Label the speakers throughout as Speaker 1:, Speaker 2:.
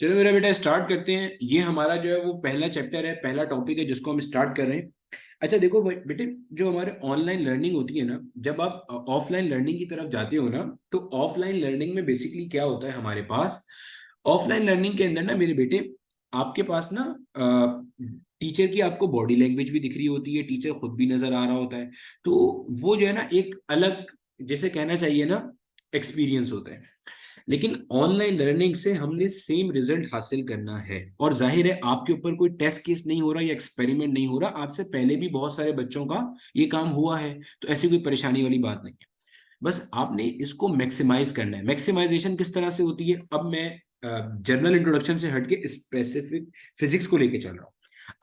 Speaker 1: चलो मेरा बेटा स्टार्ट करते हैं। ये हमारा जो है वो पहला चैप्टर है, पहला टॉपिक है जिसको हम स्टार्ट कर रहे हैं। अच्छा देखो बेटे, जो हमारे ऑनलाइन लर्निंग होती है ना, जब आप ऑफलाइन लर्निंग की तरफ जाते हो ना, तो ऑफलाइन लर्निंग में बेसिकली क्या होता है हमारे पास। ऑफलाइन लर्निंग के अंदर ना मेरे बेटे, आपके पास ना टीचर की आपको बॉडी लैंग्वेज भी दिख रही होती है, टीचर खुद भी नजर आ रहा होता है। तो वो जो है ना एक अलग, जैसे कहना चाहिए ना, एक्सपीरियंस होता है। लेकिन ऑनलाइन लर्निंग से हमने सेम रिजल्ट हासिल करना है, और जाहिर है आपके ऊपर कोई टेस्ट केस नहीं हो रहा या एक्सपेरिमेंट नहीं हो रहा, आपसे पहले भी बहुत सारे बच्चों का ये काम हुआ है, तो ऐसी कोई परेशानी वाली बात नहीं है। बस आपने इसको मैक्सिमाइज करना है। मैक्सिमाइजेशन किस तरह से होती है, अब मैं जनरल इंट्रोडक्शन से हटके स्पेसिफिक फिजिक्स को लेके चल रहा हूँ।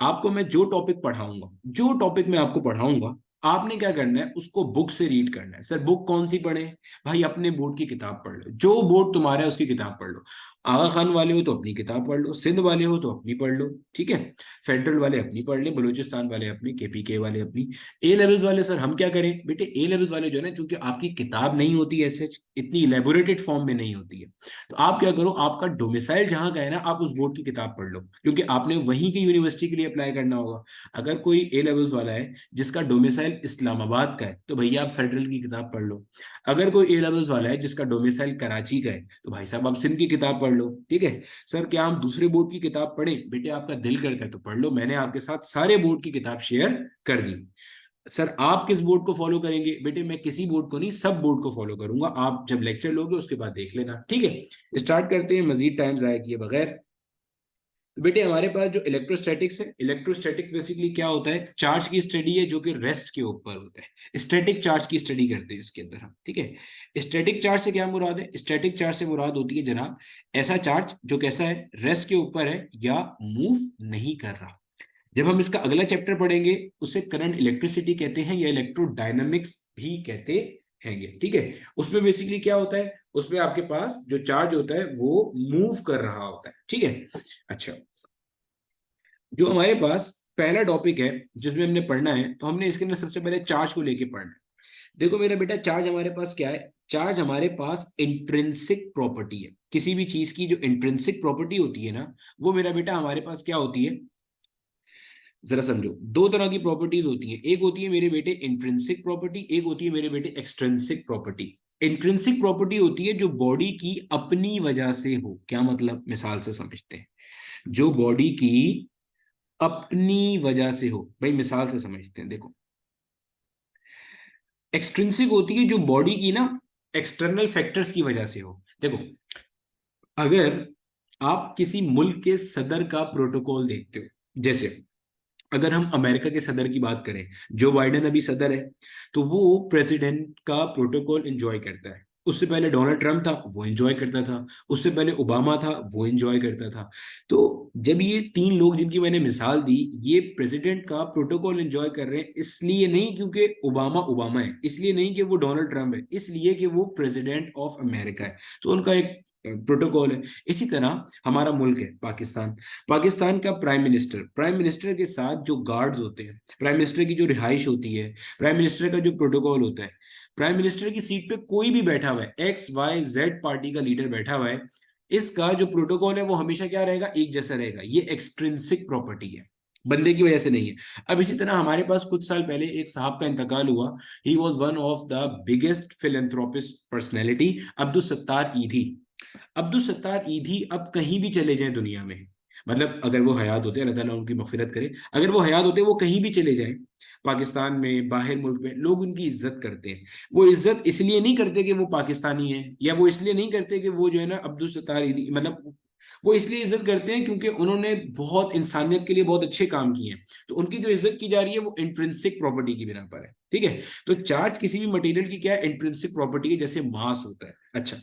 Speaker 1: आपको मैं जो टॉपिक पढ़ाऊंगा, जो टॉपिक मैं आपको पढ़ाऊंगा, आपने क्या करना है, उसको बुक से रीड करना है। सर बुक कौन सी पढ़े? भाई अपने बोर्ड की किताब पढ़ लो, जो बोर्ड तुम्हारा है उसकी किताब पढ़ लो। आगा खान वाले हो तो अपनी किताब पढ़ लो, सिंध वाले हो तो अपनी पढ़ लो, ठीक है। फेडरल वाले अपनी पढ़ ले, बलूचिस्तान वाले अपनी, केपीके वाले अपनी। ए लेवल्स वाले सर हम क्या करें बेटे, ए लेवल्स वाले जो है ना, क्योंकि आपकी किताब नहीं होती ऐसे, इतनी इलेबोरेटेड फॉर्म में नहीं होती है, तो आप क्या करो, आपका डोमिसाइल जहां का है ना, आप उस बोर्ड की किताब पढ़ लो, क्योंकि आपने वहीं की यूनिवर्सिटी के लिए अप्लाई करना होगा। अगर कोई ए लेवल्स वाला है जिसका डोमिसाइल इस्लामाबाद का है, तो भैया आप फेडरल की किताब पढ़ लो। अगर कोई ए लेवल्स वाला है जिसका डोमिसाइल कराची का है, तो भाई साहब आप सिंध की किताब पढ़ लो, ठीक है। सर क्या हम दूसरे बोर्ड की किताब पढ़ें? बेटे आपका दिल करता है तो पढ़ लो, मैंने आपके साथ सारे बोर्ड की किताब शेयर कर दी। सर आप किस बोर्ड को फॉलो करेंगे? बेटे मैं किसी बोर्ड को नहीं, सब बोर्ड को फॉलो करूंगा। आप जब लेक्चर लोगे उसके बाद देख लेना, ठीक है। स्टार्ट करते हैं मजीद टाइम जाया किए बगैर। तो बेटे हमारे पास जो इलेक्ट्रोस्टैटिक्स है, इलेक्ट्रोस्टैटिक्स बेसिकली क्या होता है, चार्ज की स्टडी है जो कि रेस्ट के ऊपर होता है। स्टैटिक चार्ज की स्टडी करते हैं इसके अंदर हम, ठीक है। स्टैटिक चार्ज से क्या मुराद है? स्टैटिक चार्ज से मुराद होती है जनाब, ऐसा चार्ज जो कैसा है, रेस्ट के ऊपर है या मूव नहीं कर रहा। जब हम इसका अगला चैप्टर पढ़ेंगे, उसे करंट इलेक्ट्रिसिटी कहते हैं या इलेक्ट्रोडायनामिक्स भी कहते हैंगे, ठीक है। उसमें बेसिकली क्या होता है, उसमें आपके पास जो चार्ज होता है वो मूव कर रहा होता है, ठीक है। अच्छा, जो हमारे पास पहला टॉपिक है जिसमें हमने पढ़ना है, तो हमने इसके अंदर सबसे पहले चार्ज को लेके पढ़ना है। देखो मेरा बेटा, चार्ज हमारे पास क्या है? चार्ज हमारे पास इंट्रिंसिक प्रॉपर्टी है। किसी भी चीज की जो इंट्रिंसिक प्रॉपर्टी होती है ना, वो मेरा बेटा हमारे पास क्या होती है, जरा समझो। दो तरह की प्रॉपर्टीज होती है, एक होती है मेरे बेटे इंट्रिंसिक प्रॉपर्टी, एक होती है मेरे बेटे एक्सट्रिंसिक प्रॉपर्टी। इंट्रिंसिक प्रॉपर्टी होती है जो बॉडी की अपनी वजह से हो। क्या मतलब, मिसाल से समझते हैं। जो बॉडी की अपनी वजह से हो, भाई मिसाल से समझते हैं, देखो। एक्सट्रिंसिक होती है जो बॉडी की ना एक्सटर्नल फैक्टर्स की वजह से हो। देखो, अगर आप किसी मुल्क के सदर का प्रोटोकॉल देखते हो, जैसे अगर हम अमेरिका के सदर की बात करें, जो बाइडेन अभी सदर है, तो वो प्रेसिडेंट का प्रोटोकॉल एंजॉय करता है। उससे पहले डोनाल्ड ट्रंप था, वो एंजॉय करता था। उससे पहले ओबामा था, वो एंजॉय करता था। तो जब ये तीन लोग जिनकी मैंने मिसाल दी, ये प्रेसिडेंट का प्रोटोकॉल एंजॉय कर रहे हैं, इसलिए नहीं क्योंकि ओबामा ओबामा है, इसलिए नहीं कि वो डोनाल्ड ट्रंप है, इसलिए कि वो प्रेसिडेंट ऑफ अमेरिका है, तो उनका एक प्रोटोकॉल है। इसी तरह हमारा मुल्क है पाकिस्तान। पाकिस्तान का प्राइम मिनिस्टर के साथ जो गार्ड्स होते हैं, प्राइम मिनिस्टर की जो रिहाइश होती है, प्राइम मिनिस्टर का जो प्रोटोकॉल होता है, प्राइम मिनिस्टर की सीट पे कोई भी बैठा हुआ है, XYZ पार्टी का लीडर बैठा हुआ है, इसका जो प्रोटोकॉल है वो हमेशा क्या रहेगा, एक जैसा रहेगा। ये एक्सट्रिंसिक प्रॉपर्टी है, बंदे की वजह से नहीं है। अब इसी तरह हमारे पास कुछ साल पहले एक साहब का इंतकाल हुआ। He was one of the biggest philanthropist personality, Abdul Sattar Edhi. Abdul Sattar ईदी अब कहीं भी चले जाएं दुनिया में, मतलब अगर वो हयात होते, अल्लाह ताला उनकी मगफिरत करे, अगर वो हयात होते, वो कहीं भी चले जाएं, पाकिस्तान में, बाहर मुल्क में, लोग उनकी इज्जत करते हैं। वो इज्जत इसलिए नहीं करते कि वो पाकिस्तानी है, या वो इसलिए नहीं करते कि वो जो है ना अब्दुल सत्तार ईदी, मतलब वो इसलिए इज्जत करते हैं क्योंकि उन्होंने बहुत इंसानियत के लिए बहुत अच्छे काम किए हैं। तो उनकी जो इज्जत की जा रही है वो इंट्रिंसिक प्रॉपर्टी की बिना पर है, ठीक है। तो चार्ज किसी भी मटेरियल की क्या है, इंट्रिंसिक प्रॉपर्टी है, जैसे मास होता है। अच्छा,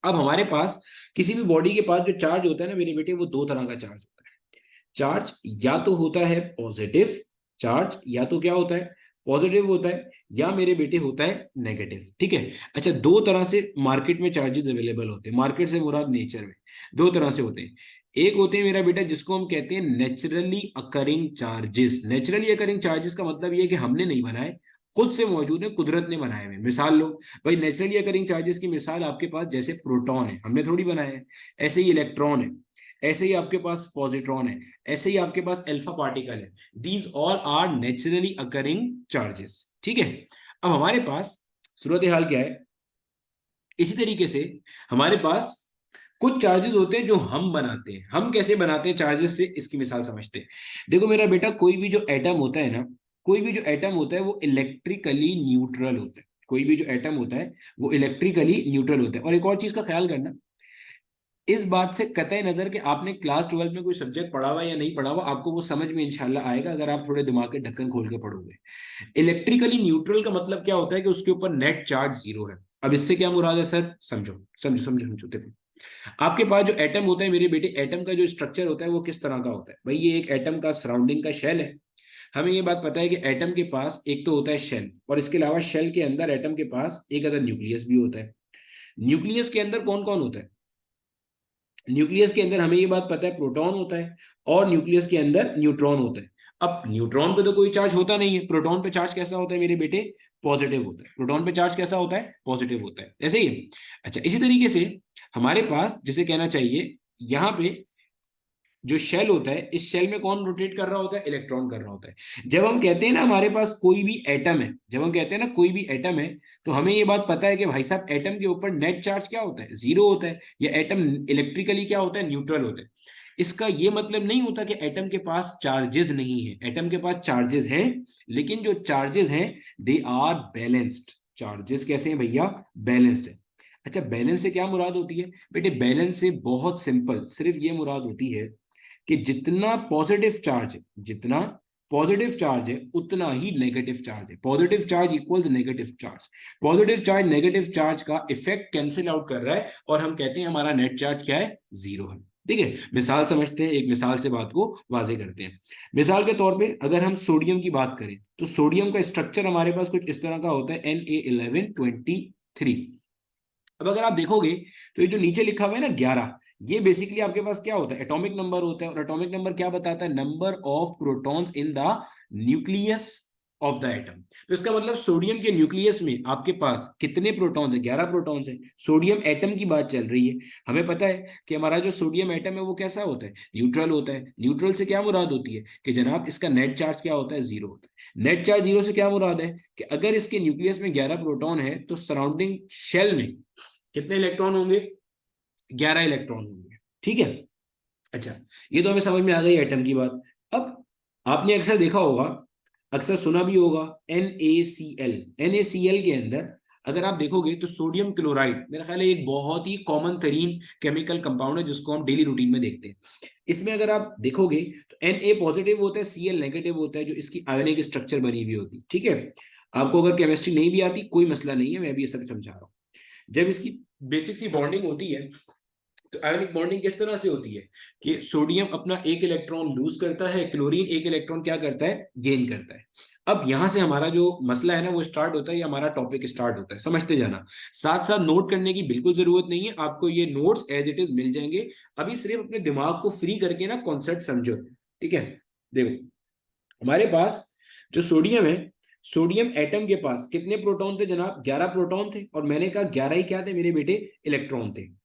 Speaker 1: अब हमारे पास किसी भी बॉडी के पास जो चार्ज होता है ना मेरे बेटे, वो दो तरह का चार्ज होता है। चार्ज या तो होता है पॉजिटिव चार्ज, या तो क्या होता है, पॉजिटिव होता है, या मेरे बेटे होता है नेगेटिव, ठीक है। अच्छा, दो तरह से मार्केट में चार्जेस अवेलेबल होते हैं। मार्केट से मुराद नेचर में दो तरह से होते हैं। एक होते हैं मेरा बेटा जिसको हम कहते हैं naturally occurring charges. Naturally occurring charges का मतलब ये है कि हमने नहीं बनाए, खुद से मौजूद है, कुदरत ने बनाए हुए। मिसाल लो भाई, नेचुरली अकरिंग चार्जेस की मिसाल आपके पास जैसे प्रोटॉन है, हमने थोड़ी बनाया है। ऐसे ही इलेक्ट्रॉन है। ऐसे ही आपके पास पॉजिट्रॉन है, ऐसे ही आपके पास अल्फा पार्टिकल है। These all are naturally occurring charges, ठीक है। अब हमारे पास सूरत हाल क्या है, इसी तरीके से हमारे पास कुछ चार्जेस होते हैं जो हम बनाते हैं। हम कैसे बनाते हैं चार्जेस से, इसकी मिसाल समझते हैं। देखो मेरा बेटा, कोई भी जो एटम होता है ना, कोई भी जो एटम होता है वो इलेक्ट्रिकली न्यूट्रल होता है। कोई भी जो एटम होता है वो इलेक्ट्रिकली न्यूट्रल होता है। और एक और चीज का ख्याल करना, इस बात से कतई नजर कि आपने क्लास 12 में कोई सब्जेक्ट पढ़ा हुआ या नहीं पढ़ा हुआ, आपको वो समझ में इंशाल्लाह आएगा अगर आप थोड़े दिमाग के ढक्कन खोल के पढ़ोगे। इलेक्ट्रिकली न्यूट्रल का मतलब क्या होता है कि उसके ऊपर नेट चार्ज जीरो है। अब इससे क्या मुराद है सर, समझो समझो समझो समझो। देखो, आपके पास जो एटम होता है मेरे बेटे, एटम का जो स्ट्रक्चर होता है वो किस तरह का होता है भाई, ये एक एटम का सराउंडिंग का शेल है। हमें ये बात पता है कि एटम के पास एक तो होता है शेल, और इसके अलावा शेल के अंदर एटम के पास एक अदर न्यूक्लियस भी होता है। न्यूक्लियस के अंदर कौन कौन होता है, न्यूक्लियस के अंदर हमें ये बात पता है प्रोटॉन होता है, और न्यूक्लियस के अंदर न्यूट्रॉन होता है। अब न्यूट्रॉन पे तो कोई चार्ज होता नहीं है, प्रोटॉन पे चार्ज कैसा होता है मेरे बेटे, पॉजिटिव होता है। प्रोटॉन पे चार्ज कैसा होता है, पॉजिटिव होता है, ऐसे ही। अच्छा, इसी तरीके से हमारे पास जिसे कहना चाहिए यहाँ पे जो शेल होता है, इस शेल में कौन रोटेट कर रहा होता है, इलेक्ट्रॉन कर रहा होता है। जब हम कहते हैं ना हमारे पास कोई भी एटम है, जब हम कहते हैं ना कोई भी एटम है, तो हमें ये बात पता है कि भाई साहब एटम के ऊपर नेट चार्ज क्या होता है, जीरो होता है, या एटम इलेक्ट्रिकली क्या होता है, न्यूट्रल होता है। इसका ये मतलब नहीं होता कि एटम के पास चार्जेस नहीं है, एटम के पास चार्जेस हैं, लेकिन जो चार्जेस हैं दे आर बैलेंस्ड। चार्जेस कैसे हैं भैया, बैलेंस्ड है। अच्छा, बैलेंस से क्या मुराद होती है बेटे, बैलेंस से बहुत सिंपल सिर्फ ये मुराद होती है कि जितना पॉजिटिव चार्ज है, जितना पॉजिटिव चार्ज है उतना ही नेगेटिव चार्ज है। Positive charge equals negative charge. Positive charge negative charge का इफेक्ट कैंसिल आउट कर रहा है, और हम कहते हैं हमारा नेट चार्ज क्या है, जीरो है। ठीक है, मिसाल समझते हैं, एक मिसाल से बात को वाजे करते हैं। मिसाल के तौर पे अगर हम सोडियम की बात करें, तो सोडियम का स्ट्रक्चर हमारे पास कुछ इस तरह का होता है, Na1123। अब अगर आप देखोगे तो ये जो नीचे लिखा हुआ है ना 11, ये बेसिकली आपके पास क्या होता है, एटॉमिक नंबर होता है। और एटॉमिक नंबर क्या बताता है, number of protons in the nucleus of the atom. तो इसका मतलब सोडियम के न्यूक्लियस में आपके पास कितने प्रोटॉन्स है, 11 प्रोटॉन्स है। सोडियम एटम की बात चल रही है। हमें पता है कि हमारा जो सोडियम एटम है वो कैसा होता है, न्यूट्रल होता है। न्यूट्रल से क्या मुराद होती है कि जनाब इसका नेट चार्ज क्या होता है, जीरो होता है। नेट चार्ज जीरो से क्या मुराद है कि अगर इसके न्यूक्लियस में 11 प्रोटॉन है तो सराउंडिंग शेल में कितने इलेक्ट्रॉन होंगे, 11 इलेक्ट्रॉन होंगे। ठीक है। अच्छा, ये तो हमें समझ में आ गई एटम की बात। अब आपने अक्सर देखा होगा, अक्सर सुना भी होगा, NaCl। NaCl के अंदर अगर आप देखोगे तो सोडियम क्लोराइड मेरा ख्याल है एक बहुत ही कॉमन तरीन केमिकल कंपाउंड है जिसको हम डेली रूटीन में देखते हैं। इसमें अगर आप देखोगे तो Na पॉजिटिव होता है, Cl नेगेटिव होता है, जो इसकी आयोनिक स्ट्रक्चर बनी हुई होती है। ठीक है, आपको अगर केमिस्ट्री नहीं भी आती कोई मसला नहीं है, मैं भी ये सब समझा रहा हूँ। जब इसकी बेसिक सी बॉन्डिंग होती है, तो आयोनिक बॉन्डिंग किस तरह से होती है कि सोडियम अपना एक इलेक्ट्रॉन लूज करता है, क्लोरीन एक इलेक्ट्रॉन क्या करता है, गेन करता है। अब यहां से हमारा जो मसला है ना वो स्टार्ट होता है, या हमारा टॉपिक स्टार्ट होता है, समझते जाना। साथ साथ नोट करने की बिल्कुल जरूरत नहीं है, आपको ये नोट्स एज इट इज मिल जाएंगे। अभी सिर्फ अपने दिमाग को फ्री करके ना कॉन्सेप्ट समझो। ठीक है, देखो हमारे पास जो सोडियम है, सोडियम एटम के पास कितने प्रोटॉन थे जनाब, 11 प्रोटॉन थे, और मैंने कहा 11 ही क्या थे मेरे बेटे, इलेक्ट्रॉन थे।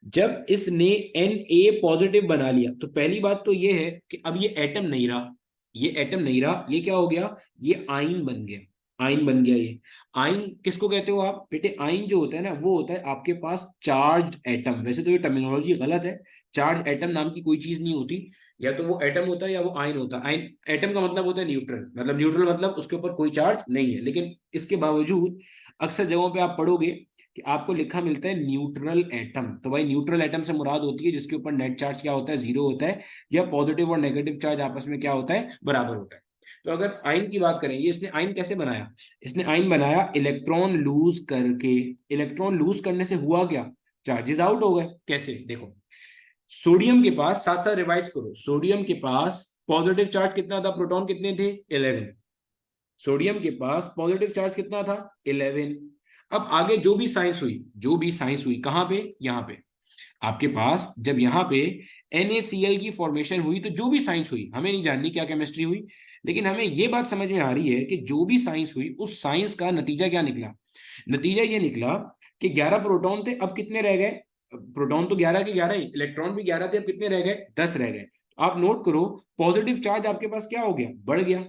Speaker 1: जब इसने Na पॉजिटिव बना लिया तो पहली बात तो ये है कि अब ये एटम नहीं रहा, ये एटम नहीं रहा, ये क्या हो गया, ये आइन बन गया। आइन बन गया ये। आइन किसको कहते हो आप बेटे, आइन जो होता है ना वो होता है आपके पास चार्ज एटम। वैसे तो ये टर्मिनोलॉजी गलत है, चार्ज एटम नाम की कोई चीज नहीं होती। या तो वो एटम होता है या वो आइन होता है। आइन एटम का मतलब होता है न्यूट्रल, मतलब न्यूट्रल मतलब उसके ऊपर कोई चार्ज नहीं है। लेकिन इसके बावजूद अक्सर जगहों पे आप पढ़ोगे कि आपको लिखा मिलता है न्यूट्रल एटम। तो भाई न्यूट्रल एटम से मुराद होती है जिसके ऊपर नेट चार्ज क्या होता है, जीरो होता है, या पॉजिटिव और नेगेटिव चार्ज आपस में क्या होता है, बराबर होता है। तो अगर आइन की बात करें, ये इसने आइन कैसे बनाया, इसने आइन बनाया इलेक्ट्रॉन लूज करके। इलेक्ट्रॉन लूज करने से हुआ क्या, चार्जेस आउट हो गए। कैसे, देखो सोडियम के पास, साथ साथ रिवाइज करो, सोडियम के पास पॉजिटिव चार्ज कितना था, प्रोटॉन कितने थे, 11। सोडियम के पास पॉजिटिव चार्ज कितना था, 11। अब आगे जो भी साइंस हुई, जो भी साइंस हुई कहां पे, यहां पे आपके पास जब यहाँ पे NaCl की फॉर्मेशन हुई, तो जो भी साइंस हुई, हमें नहीं जाननी क्या केमिस्ट्री हुई, लेकिन हमें ये बात समझ में आ रही है कि जो भी साइंस हुई उस साइंस का नतीजा क्या निकला। नतीजा ये निकला कि 11 प्रोटॉन थे, अब कितने रह गए, प्रोटॉन तो 11 के 11 ही, इलेक्ट्रॉन भी 11 थे, अब कितने रह गए, 10 रह गए। आप नोट करो, पॉजिटिव चार्ज आपके पास क्या हो गया, बढ़ गया।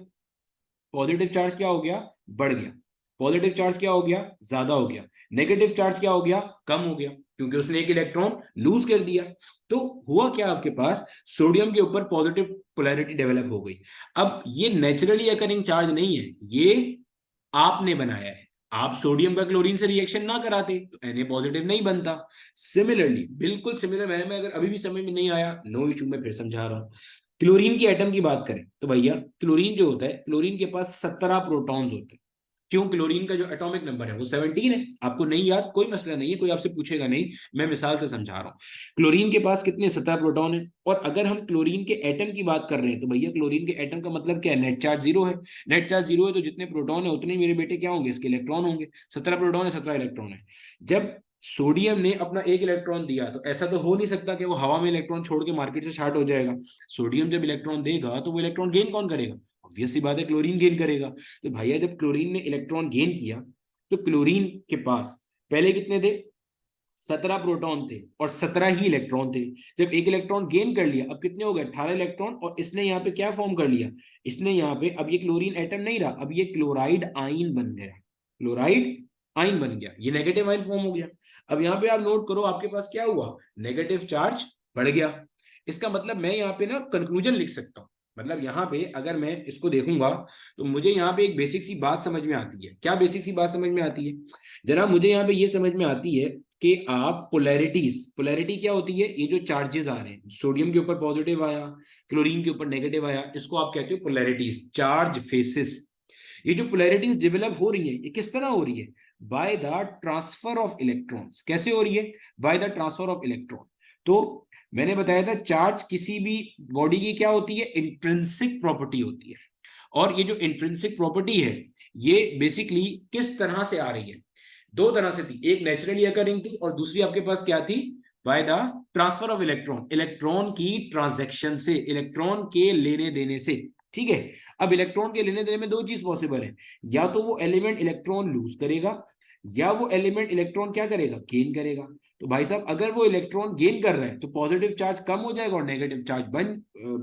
Speaker 1: पॉजिटिव चार्ज क्या हो गया, बढ़ गया। पॉजिटिव चार्ज क्या हो गया, ज्यादा हो गया। नेगेटिव चार्ज क्या हो गया, कम हो गया, क्योंकि उसने एक इलेक्ट्रॉन लूज कर दिया। तो हुआ क्या, आपके पास सोडियम के ऊपर पॉजिटिव पोलैरिटी डेवलप हो गई। अब ये नेचुरली अकरिंग चार्ज नहीं है, ये आपने बनाया है। आप सोडियम का क्लोरीन से रिएक्शन ना कराते तो Na पॉजिटिव नहीं बनता। सिमिलरली, बिल्कुल सिमिलर मैंने में, अगर अभी भी समझ में नहीं आया, नो इशू, मैं फिर समझा रहा हूं। क्लोरीन की एटम की बात करें तो भैया, क्लोरीन जो होता है, क्लोरीन के पास 17 प्रोटॉन्स होते हैं। क्यों, क्लोरीन का जो एटॉमिक नंबर है वो 17 है। आपको नहीं याद, कोई मसला नहीं है, कोई आपसे पूछेगा नहीं, मैं मिसाल से समझा रहा हूँ। क्लोरीन के पास कितने, 17 प्रोटॉन है। और अगर हम क्लोरीन के एटम की बात कर रहे हैं तो भैया क्लोरीन के एटम का मतलब क्या है, नेट चार्ज जीरो है। नेट चार्ज जीरो है तो जितने प्रोटॉन है उतने मेरे बेटे क्या होंगे, इसके इलेक्ट्रॉन होंगे। 17 प्रोटॉन है, 17 इलेक्ट्रॉन है। जब सोडियम ने अपना एक इलेक्ट्रॉन दिया तो ऐसा तो हो नहीं सकता कि वो हवा में इलेक्ट्रॉन छोड़ के मार्केट से शार्ट हो जाएगा। सोडियम जब इलेक्ट्रॉन देगा तो वो इलेक्ट्रॉन गेन कौन करेगा, ऑब्वियस सी बात है, क्लोरीन गेन करेगा। तो भैया जब क्लोरीन ने इलेक्ट्रॉन गेन किया तो क्लोरीन के पास पहले कितने थे, 17 प्रोटॉन थे और 17 ही इलेक्ट्रॉन थे। जब एक इलेक्ट्रॉन गेन कर लिया, अब कितने हो गए, 18 इलेक्ट्रॉन। और इसने यहाँ पे क्या फॉर्म कर लिया, इसने यहाँ पे, अब ये क्लोरीन एटम नहीं रहा, अब ये क्लोराइड आइन बन गया। क्लोराइड आइन बन गया, ये नेगेटिव आइन फॉर्म हो गया। अब यहाँ पे आप नोट करो, आपके पास क्या हुआ, नेगेटिव चार्ज बढ़ गया। इसका मतलब मैं यहाँ पे ना कंक्लूजन लिख सकता हूँ। मतलब यहाँ पे अगर मैं इसको देखूंगा तो मुझे यहाँ पे एक बेसिक सी बात समझ में आती है। क्या बेसिक सी बात समझ में आती है, जनाब मुझे यहाँ पे ये समझ में आती है कि आप पोलैरिटीज, पोलैरिटी क्या होती है, ये जो चार्जेस आ रहे हैं, सोडियम के ऊपर पॉजिटिव आया, क्लोरीन के ऊपर नेगेटिव आया, इसको आप कहते हो पोलैरिटीज, चार्ज फेसेस। ये जो पोलैरिटीज डेवलप हो रही है, ये किस तरह हो रही है, by the transfer of electrons. कैसे हो रही है, by the transfer of electron. तो मैंने बताया था, चार्ज किसी भी बॉडी की क्या होती है, इंट्रिंसिक प्रॉपर्टी होती है। और ये जो इंट्रिंसिक प्रॉपर्टी है, ये बेसिकली किस तरह से आ रही है, दो तरह से थी, एक नेचुरली अकरिंग थी और दूसरी आपके पास क्या थी, by the transfer of electron, electron की ट्रांजैक्शन से, इलेक्ट्रॉन के लेने देने से। ठीक है, अब इलेक्ट्रॉन के लेने देने में दो चीज पॉसिबल है, या तो वो एलिमेंट इलेक्ट्रॉन लूज करेगा, या वो एलिमेंट इलेक्ट्रॉन क्या करेगा, गेन करेगा। तो भाई साहब, अगर वो इलेक्ट्रॉन गेन कर रहा है तो पॉजिटिव चार्ज कम हो जाएगा और नेगेटिव चार्ज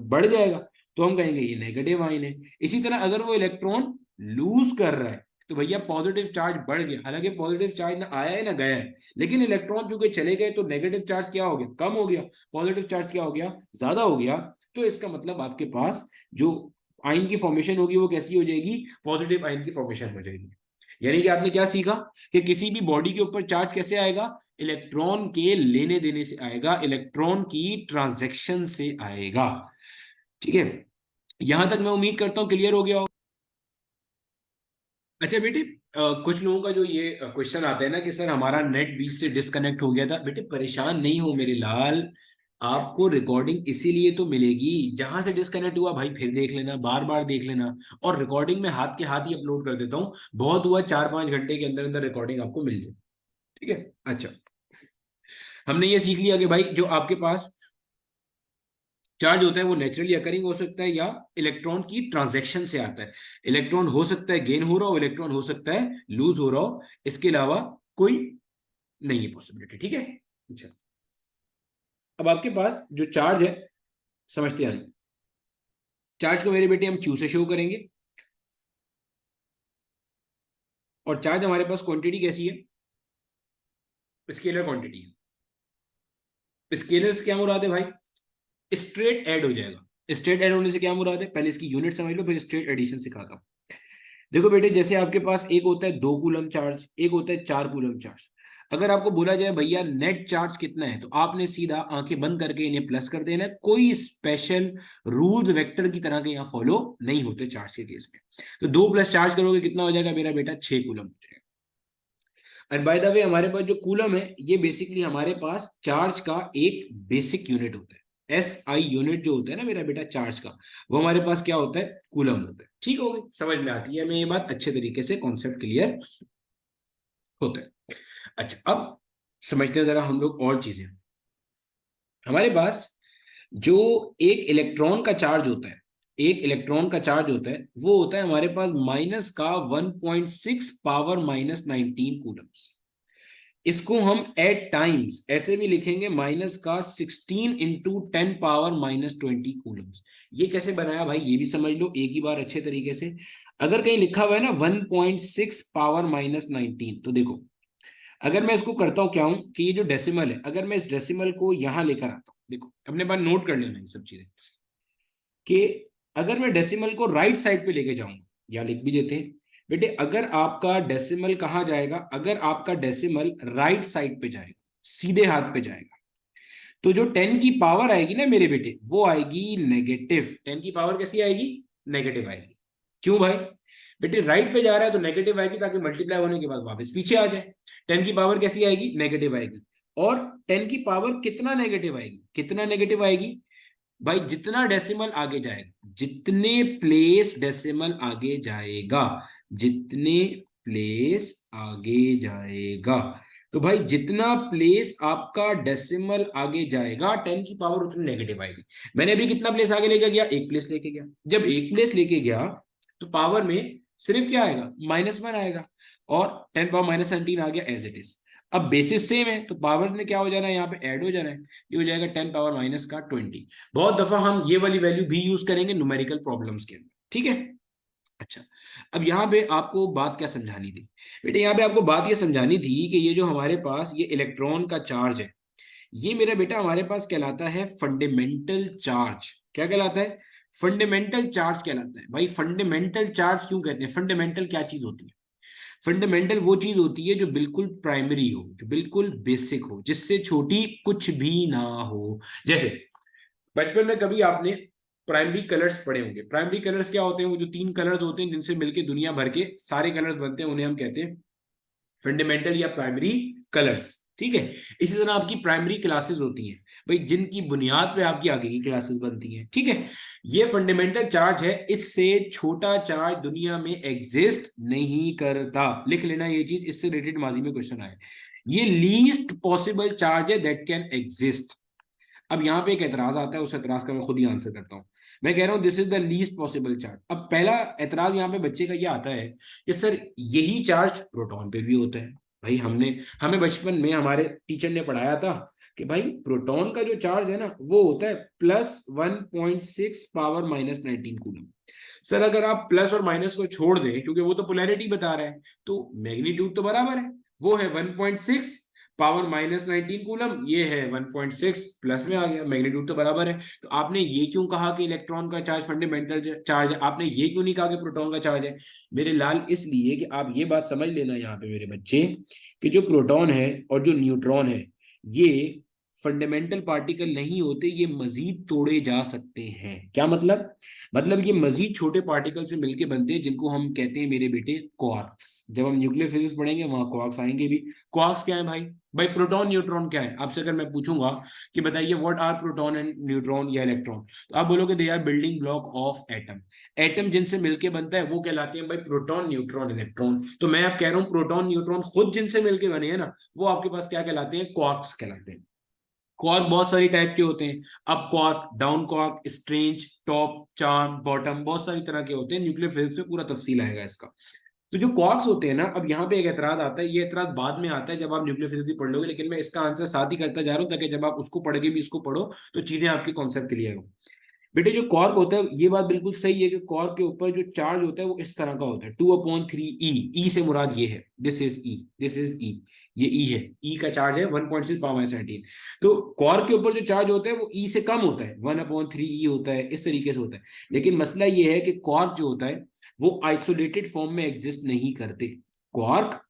Speaker 1: बढ़ जाएगा, तो हम कहेंगे ये नेगेटिव आइन है। इसी तरह अगर वो इलेक्ट्रॉन लूज कर रहा है तो भैया पॉजिटिव चार्ज बढ़ गया, हालांकि पॉजिटिव चार्ज ना आया है ना गया है, लेकिन इलेक्ट्रॉन चूंकि चले गए तो नेगेटिव चार्ज क्या हो गया, कम हो गया, पॉजिटिव चार्ज क्या हो गया, ज्यादा हो गया। तो इसका मतलब आपके पास जो आयन की फॉर्मेशन होगी वो कैसी हो जाएगी, पॉजिटिव आयन की फॉर्मेशन हो जाएगी। यानी कि आपने क्या सीखा कि किसी भी बॉडी के ऊपर चार्ज कैसे आएगा, इलेक्ट्रॉन के लेने देने से आएगा, इलेक्ट्रॉन की ट्रांजैक्शन से आएगा। ठीक है, यहां तक मैं उम्मीद करता हूं क्लियर हो गया हो। अच्छा बेटे, कुछ लोगों का जो ये क्वेश्चन आता है ना कि सर हमारा नेट बीच से डिस्कनेक्ट हो गया था, बेटे परेशान नहीं हो मेरे लाल, आपको रिकॉर्डिंग इसीलिए तो मिलेगी, जहां से डिस्कनेक्ट हुआ भाई फिर देख लेना, बार बार देख लेना। और रिकॉर्डिंग में हाथ के हाथ ही अपलोड कर देता हूँ, बहुत हुआ 4-5 घंटे के अंदर अंदर रिकॉर्डिंग आपको मिल जाए। ठीक है, अच्छा, हमने ये सीख लिया कि भाई जो आपके पास चार्ज होता है वो नेचुरली अकरिंग हो सकता है या इलेक्ट्रॉन की ट्रांजैक्शन से आता है। इलेक्ट्रॉन हो सकता है गेन हो रहा हो, इलेक्ट्रॉन हो सकता है लूज हो रहा हो, इसके अलावा कोई नहीं है पॉसिबिलिटी। ठीक है, अच्छा, अब आपके पास जो चार्ज है, समझते हैं, चार्ज को मेरे बेटे हम क्यू से शो करेंगे। और चार्ज हमारे पास क्वांटिटी कैसी है, स्केलर क्वांटिटी है। स्केलर से क्या मुराद है भाई, स्ट्रेट ऐड हो जाएगा। स्ट्रेट ऐड होने से क्या मुराद है, पहले इसकी यूनिट समझ लो फिर स्ट्रेट एडिशन सिखाता हूं। देखो बेटे, जैसे आपके पास एक होता है 2 कूलम चार्ज, एक होता है 4 कूलम चार्ज। अगर आपको बोला जाए भैया नेट चार्ज कितना है, तो आपने सीधा आंखें बंद करके इन्हें प्लस कर देना है। कोई स्पेशल रूल्स वेक्टर की तरह के यहाँ फॉलो नहीं होते चार्ज के केस में। तो 2 प्लस चार्ज करोगे कितना हो जाएगा मेरा बेटा, 6 कूलम हो जाएगा। एंड बाय द वे, हमारे पास जो कूलम है ये बेसिकली हमारे पास चार्ज का एक बेसिक यूनिट होता है। एस आई यूनिट जो होता है ना मेरा बेटा चार्ज का, वो हमारे पास क्या होता है, कूलम होता है। ठीक हो गई, समझ में आती है मैं ये बात, अच्छे तरीके से कॉन्सेप्ट क्लियर होता है। अच्छा, अब समझते हैं जरा हम लोग और चीजें। हमारे पास जो एक इलेक्ट्रॉन का चार्ज होता है, एक इलेक्ट्रॉन का चार्ज होता है, वो होता है हमारे पास माइनस का 1.6 पावर -19 कूलम्स। इसको हम एट टाइम्स ऐसे भी लिखेंगे, माइनस का 16 इंटू 10⁻⁻20 ये कैसे बनाया भाई, ये भी समझ लो एक ही बार अच्छे तरीके से। अगर कहीं लिखा हुआ है ना 1.6⁻⁻19, तो देखो अगर मैं इसको करता हूं क्या हूं कि ये जो डेसिमल है, अगर मैं इस डेसिमल को यहां लेकर आता हूं, देखो अपने पास नोट कर लेना ये सब चीजें, कि अगर मैं डेसिमल को राइट साइड पे लेके जाऊंगा, या लिख भी देते हैं बेटे, अगर आपका डेसिमल कहां जाएगा, अगर आपका डेसिमल राइट साइड पे जाएगा, सीधे हाथ पे जाएगा, तो जो 10 की पावर आएगी ना मेरे बेटे, वो आएगी नेगेटिव। 10 की पावर कैसी आएगी, नेगेटिव आएगी। क्यों भाई, बेटे राइट पे जा रहा है तो नेगेटिव आएगी, ताकि मल्टीप्लाई होने के बाद वापस पीछे आ जाए। 10 की पावर कैसी आएगी, नेगेटिव आएगी। और 10 की पावर कितना नेगेटिव आएगी, कितना नेगेटिव आएगी भाई, जितना डेसिमल आगे जाएगा, जितने प्लेस डेसिमल आगे जाएगा, जितने प्लेस आगे जाएगा, तो भाई जितना प्लेस आपका डेसिमल आगे जाएगा 10 की पावर उतनी नेगेटिव आएगी। मैंने अभी कितना प्लेस आगे लेके गया, एक प्लेस लेके गया। जब एक प्लेस लेके गया तो पावर में सिर्फ क्या आएगा, -1 आएगा, और 10⁻−17 आ गया एज इट इज। अब बेसिस सेम है तो पावर में क्या हो जाना है, यहाँ पे ऐड हो जाना है, ये हो जाएगा 10⁻⁻20। बहुत दफा हम ये वाली वैल्यू भी यूज करेंगे न्यूमेरिकल प्रॉब्लम्स के अंदर, ठीक है। अच्छा, अब यहाँ पे आपको बात क्या समझानी थी बेटे, यहाँ पे आपको बात ये समझानी थी कि ये जो हमारे पास ये इलेक्ट्रॉन का चार्ज है, ये मेरा बेटा हमारे पास कहलाता है फंडामेंटल चार्ज। क्या कहलाता है, फंडामेंटल चार्ज कहलाता है। भाई फंडामेंटल चार्ज क्यों कहते हैं, फंडामेंटल क्या चीज होती है, फंडामेंटल वो चीज होती है जो बिल्कुल प्राइमरी हो, जो बिल्कुल बेसिक हो, जिससे छोटी कुछ भी ना हो। जैसे बचपन में कभी आपने प्राइमरी कलर्स पढ़े होंगे। प्राइमरी कलर्स क्या होते हैं, वो जो 3 कलर्स होते हैं जिनसे मिलके दुनिया भर के सारे कलर्स बनते हैं, उन्हें हम कहते हैं फंडामेंटल या प्राइमरी कलर्स, ठीक है। इसी तरह आपकी प्राइमरी क्लासेस होती हैं भाई, जिनकी बुनियाद पे आपकी आगे की क्लासेस बनती हैं, ठीक है। ये फंडामेंटल चार्ज है, इससे छोटा चार्ज दुनिया में एग्जिस्ट नहीं करता। लिख लेना ये चीज, इससे रिलेटेड माजी में क्वेश्चन आए। ये लीस्ट पॉसिबल चार्ज है दैट कैन एग्जिस्ट। अब यहाँ पे एक एतराज आता है, उस एतराज का मैं खुद ही आंसर करता हूँ। मैं कह रहा हूँ this is the least possible charge. अब पहला एतराज यहाँ पे बच्चे का ये आता है कि सर यही चार्ज प्रोटॉन पे भी होता है। भाई हमें बचपन में हमारे टीचर ने पढ़ाया था कि भाई प्रोटॉन का जो चार्ज है ना वो होता है +1.6⁻⁻19 कूलम। सर अगर आप प्लस और माइनस को छोड़ दें, क्योंकि वो तो पोलैरिटी बता रहा है, तो मैग्नीट्यूड तो बराबर है, वो है 1.6 पावर -19 कूलम, ये है 1.6 प्लस में आ गया, मैग्नीट्यूड तो बराबर है। तो आपने ये क्यों कहा कि इलेक्ट्रॉन का चार्ज फंडामेंटल चार्ज है, आपने ये क्यों नहीं कहा कि प्रोटॉन का चार्ज है। मेरे लाल इसलिए कि आप ये बात समझ लेना यहाँ पे मेरे बच्चे, कि जो प्रोटॉन है और जो न्यूट्रॉन है, ये फंडामेंटल पार्टिकल नहीं होते, ये मजीद तोड़े जा सकते हैं। क्या मतलब ये मजीद छोटे पार्टिकल से मिलके बनते हैं, जिनको हम कहते हैं मेरे बेटे क्वार्क्स। जब हम न्यूक्लियर फिजिक्स पढ़ेंगे वहां क्वार्क्स आएंगे भी। क्वार्क्स क्या है भाई, भाई प्रोटॉन न्यूट्रॉन क्या है। आपसे अगर मैं पूछूंगा कि बताइए what are proton and neutron या इलेक्ट्रॉन, तो आप बोलोगे they are building block of atom. Atom जिनसे मिलके बनता है वो कहलाते हैं भाई प्रोटॉन न्यूट्रॉन इलेक्ट्रॉन। तो मैं आप कह रहा हूँ प्रोटॉन न्यूट्रॉन खुद जिनसे मिलके बने हैं ना, वो आपके पास क्या कहलाते हैं, क्वार्क्स कहलाते हैं। क्वार्क बहुत सारी टाइप के होते हैं, up quark, down quark, strange, top, charm, bottom, बहुत सारी तरह के होते हैं। न्यूक्लियर फिजिक्स में पूरा तफसील आएगा इसका। तो जो क्वार्क्स होते हैं ना, अब यहाँ पे एक एतराज आता है, ये एतराज बाद में आता है जब आप न्यूक्लियर फिजिक्स भी पढ़ लोगे, लेकिन मैं इसका आंसर साथ ही करता जा रहा हूँ ताकि जब आप उसको पढ़ के भी इसको पढ़ो तो चीजें आपकी कॉन्सेप्ट क्लियर हो। बेटे जो कॉर्क होता है, ये बात बिल्कुल सही है कि कॉर्क के ऊपर जो चार्ज होता है वो इस तरह का होता है 2/3 ई। ई से मुराद ये है, this is E, this is E, ये ई है, ई का चार्ज है 1.6 पावर 17। तो कॉर्क के ऊपर जो चार्ज होता है वो ई से कम होता है, 1/3 ई होता है, इस तरीके से होता है। लेकिन मसला ये है कि कॉर्क जो होता है वो आइसोलेटेड फॉर्म में एग्जिस्ट नहीं करते। क्वार्क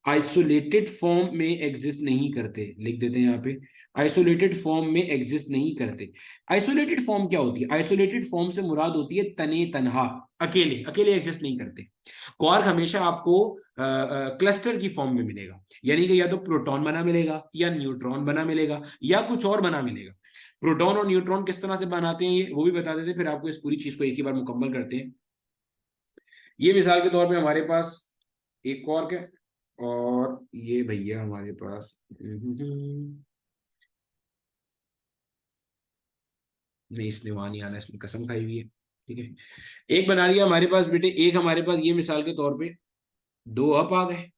Speaker 1: आइसोलेटेड फॉर्म में एग्जिस्ट नहीं करते, लिख देते हैं यहाँ पे, आइसोलेटेड फॉर्म में एग्जिस्ट नहीं करते। आइसोलेटेड फॉर्म क्या होती है, आइसोलेटेड फॉर्म से मुराद होती है तने तनहा, अकेले अकेले एग्जिस्ट नहीं करते। क्वार्क हमेशा आपको क्लस्टर की फॉर्म में मिलेगा, यानी कि या तो प्रोटॉन बना मिलेगा, या न्यूट्रॉन बना मिलेगा, या कुछ और बना मिलेगा। प्रोटॉन और न्यूट्रॉन किस तरह से बनाते हैं ये वो भी बता देते, फिर आपको इस पूरी चीज को एक ही बार मुकम्मल करते हैं। ये मिसाल के तौर पे हमारे पास एक क्वार्क है, और ये भैया हमारे पास नहीं, इसने वहां नहीं आना, इसने कसम खाई हुई है, ठीक है। एक बना लिया हमारे पास बेटे, एक हमारे पास ये मिसाल के तौर पे 2 अप आ गए,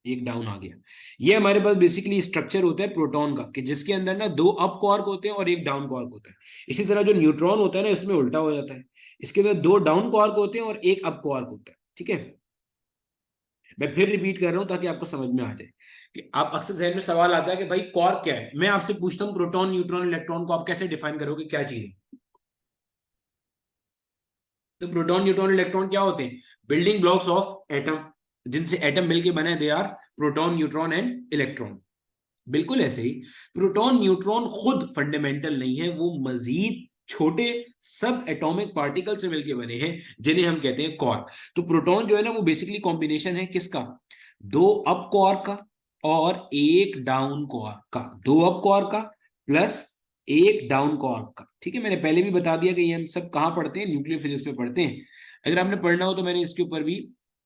Speaker 1: एक डाउन आ गया। ये हमारे पास बेसिकली स्ट्रक्चर होता है प्रोटॉन का, कि जिसके अंदर ना दो अप क्वार्क होते हैं और एक डाउन क्वार्क होता है। इसी तरह जो न्यूट्रॉन होता है ना, इसमें उल्टा हो जाता है, इसके अंदर दो डाउन क्वार्क होते हैं और एक अप क्वार्क होता है। ठीक है, मैं फिर रिपीट कर रहा हूं ताकि आपको समझ में आ जाए। कि आप अक्सर जहन में सवाल आता है कि भाई क्वार्क क्या है, मैं आपसे पूछता हूँ प्रोटॉन न्यूट्रॉन इलेक्ट्रॉन को आप कैसे डिफाइन करोगे, क्या चीज है? तो प्रोटॉन न्यूट्रॉन इलेक्ट्रॉन क्या होते हैं? बिल्डिंग ब्लॉक्स ऑफ एटम, जिनसे एटम मिलके बने, they are proton neutron and electron. बिल्कुल ऐसे ही प्रोटॉन न्यूट्रॉन खुद फंडामेंटल नहीं है, वो मजीद छोटे सब एटॉमिक पार्टिकल से मिलके बने हैं, जिन्हें हम कहते हैं क्वार्क। तो प्रोटॉन जो है ना, वो बेसिकली कॉम्बिनेशन है किसका? दो अप क्वार्क का और एक डाउन क्वार्क का, दो अप क्वार्क का प्लस एक डाउन क्वार्क का। ठीक है, मैंने पहले भी बता दिया कि ये हम सब कहाँ पढ़ते हैं, न्यूक्लियर फिजिक्स में पढ़ते हैं। अगर आपने पढ़ना हो तो मैंने इसके ऊपर भी,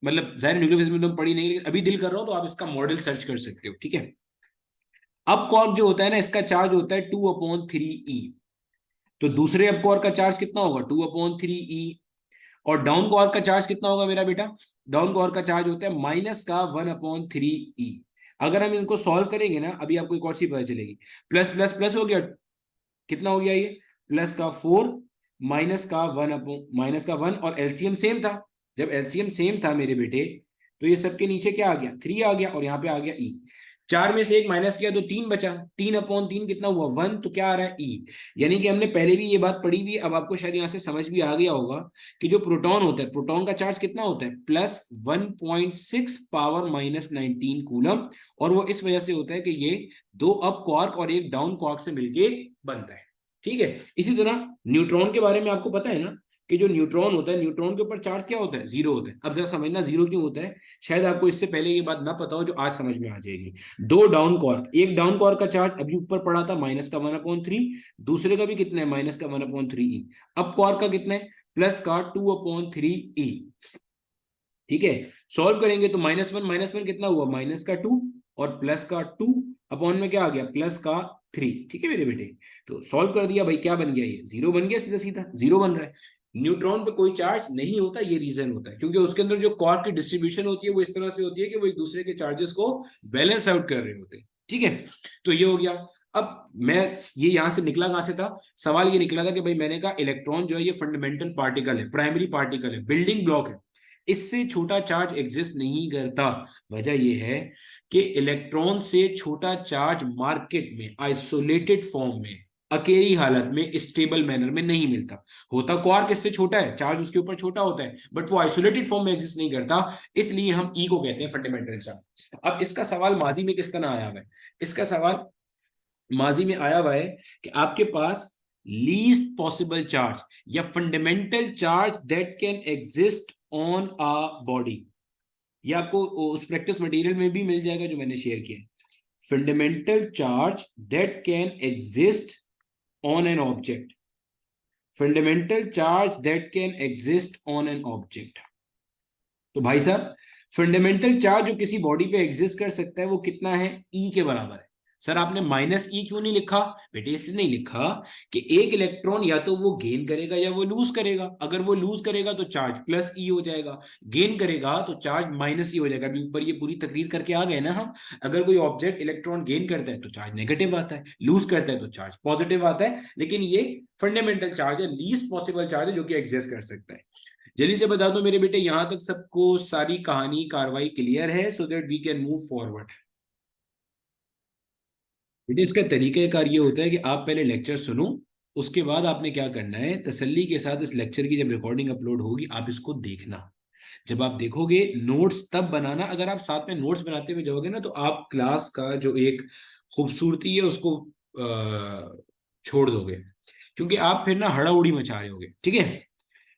Speaker 1: मतलब जाहिर न्यूक्लियर फिजिक्स में तो हम पढ़ी नहीं, लेकिन अभी दिल कर रहा हो तो आप इसका मॉडल सर्च कर सकते हो। ठीक है, अब कॉर्क जो होता है ना, इसका चार्ज होता है 2/3 ई। तो दूसरे अब कॉर्क का चार्ज कितना होगा? 2/3 ई। और डाउन कॉर्क का चार्ज कितना होगा मेरा बेटा? डाउन कॉर्क का चार्ज होता है माइनस का 1/3 ई। अगर हम इनको सॉल्व करेंगे ना, अभी आपको एक और चीज पता चलेगी। प्लस प्लस प्लस हो गया, कितना हो गया ये? प्लस का 4, माइनस का 1 और एलसीएम सेम था। जब एलसीएम सेम था मेरे बेटे, तो ये सबके नीचे क्या आ गया? 3 आ गया, और यहाँ पे आ गया ई। चार में से एक माइनस किया तो 3 बचा, 3/3 कितना हुआ? 1। तो क्या आ रहा है? ई। यानी कि हमने पहले भी ये बात पढ़ी हुई है, अब आपको शायद यहाँ से समझ भी आ गया होगा कि जो प्रोटॉन होता है, प्रोटॉन का चार्ज कितना होता है? +1.6 ⁻−19 कूलम। और वो इस वजह से होता है कि ये दो अप क्वार्क और एक डाउन क्वार्क से मिलके बनता है। ठीक है, इसी तरह न्यूट्रॉन के बारे में आपको पता है ना, कि जो न्यूट्रॉन होता है, न्यूट्रॉन के ऊपर चार्ज क्या होता है? जीरो होता है। अब जरा समझना जीरो क्यों होता है, शायद आपको इससे पहले ये बात ना पता हो, जो आज समझ में आ जाएगी। दो डाउन क्वार्क, एक डाउन क्वार्क का चार्ज अभी ऊपर पड़ा था -1/3, दूसरे का भी कितना है? -1/3 ई। अब क्वार्क का कितना है? प्लस का 2/3 ई। ठीक है, सॉल्व करेंगे तो -1 कितना हुआ? -2, और प्लस का 2 अपॉन में क्या आ गया? +3। ठीक है मेरे बेटे, तो सॉल्व कर दिया भाई, क्या बन गया? ये जीरो बन गया, सीधा सीधा जीरो बन रहा है। न्यूट्रॉन पे कोई चार्ज नहीं होता, ये रीजन होता है क्योंकि उसके अंदर जो क्वार्क की डिस्ट्रीब्यूशन होती है वो इस तरह से होती है कि वो एक दूसरे के चार्जेस को बैलेंस आउट कर रहे होते हैं। ठीक है, तो ये हो गया। अब मैं, ये यहां से निकला कहां से था? सवाल ये निकला था कि भाई मैंने कहा इलेक्ट्रॉन जो है ये फंडामेंटल पार्टिकल है, प्राइमरी पार्टिकल है, बिल्डिंग ब्लॉक है, इससे छोटा चार्ज एग्जिस्ट नहीं करता। वजह यह है कि इलेक्ट्रॉन से छोटा चार्ज मार्केट में आइसोलेटेड फॉर्म में, अकेली हालत में, स्टेबल मैनर में नहीं मिलता। होता क्वार्क इससे छोटा है, चार्ज उसके ऊपर छोटा होता है, बट वो आइसोलेटेड फॉर्म में एग्जिस्ट नहीं करता। इसलिए हम ई को कहते हैं फंडामेंटल चार्ज। अब इसका सवाल माजी में किस तरह आया हुआ है? इसका सवाल माजी में आया हुआ है कि आपके पास लीस्ट पॉसिबल चार्ज या fundamental charge that can exist on a body, ये आपको उस प्रैक्टिस मटेरियल में भी मिल जाएगा जो मैंने शेयर किया। Fundamental charge that can exist on an object, fundamental charge that can exist on an object. तो भाई साहब, फंडामेंटल चार्ज जो किसी बॉडी पे एग्जिस्ट कर सकता है वो कितना है? ई के बराबर है। सर आपने -ई क्यों नहीं लिखा? बेटे इसलिए नहीं लिखा कि एक इलेक्ट्रॉन या तो वो गेन करेगा या वो लूज करेगा। अगर वो लूज करेगा तो चार्ज +ई हो जाएगा, गेन करेगा तो चार्ज -ई हो जाएगा। अभी ऊपर ये पूरी तकरीर करके आ गए ना हम। अगर कोई ऑब्जेक्ट इलेक्ट्रॉन गेन करता है तो चार्ज नेगेटिव आता है, लूज करता है तो चार्ज पॉजिटिव आता है। लेकिन ये फंडामेंटल चार्ज है, लीस्ट पॉसिबल चार्ज है जो कि एग्जिस्ट कर सकता है। जल्दी से बता दो मेरे बेटे, यहां तक सबको सारी कहानी कार्रवाई क्लियर है, so that we can move forward. बेटे इसका तरीकाकार ये होता है कि आप पहले लेक्चर सुनो, उसके बाद आपने क्या करना है, तसल्ली के साथ इस लेक्चर की जब रिकॉर्डिंग अपलोड होगी आप इसको देखना। जब आप देखोगे नोट्स तब बनाना। अगर आप साथ में नोट्स बनाते हुए जाओगे ना, तो आप क्लास का जो एक खूबसूरती है उसको छोड़ दोगे, क्योंकि आप फिर ना हड़ाउड़ी मचा रहे होगे। ठीक है,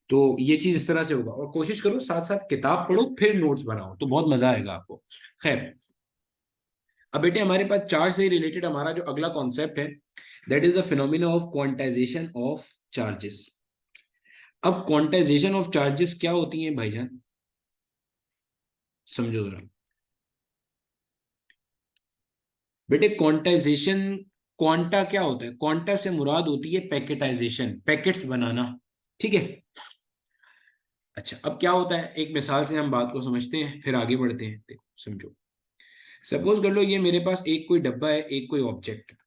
Speaker 1: तो ये चीज इस तरह से होगा। और कोशिश करो साथ साथ किताब पढ़ो फिर नोट्स बनाओ, तो बहुत मजा आएगा आपको। खैर, अब बेटे हमारे पास चार्ज से रिलेटेड हमारा जो अगला कॉन्सेप्ट है, that is the phenomena of quantization of charges. अब क्वांटाइजेशन ऑफ चार्जेस क्या होती हैं भाईजान, समझो जरा। बेटे क्वांटाइजेशन, क्वांटा क्या होता है? क्वांटा से मुराद होती है पैकेटाइजेशन, पैकेट्स बनाना। ठीक है, अच्छा अब क्या होता है, एक मिसाल से हम बात को समझते हैं फिर आगे बढ़ते हैं। देखो समझो, सपोज कर लो ये मेरे पास एक कोई डब्बा है, एक कोई ऑब्जेक्ट है।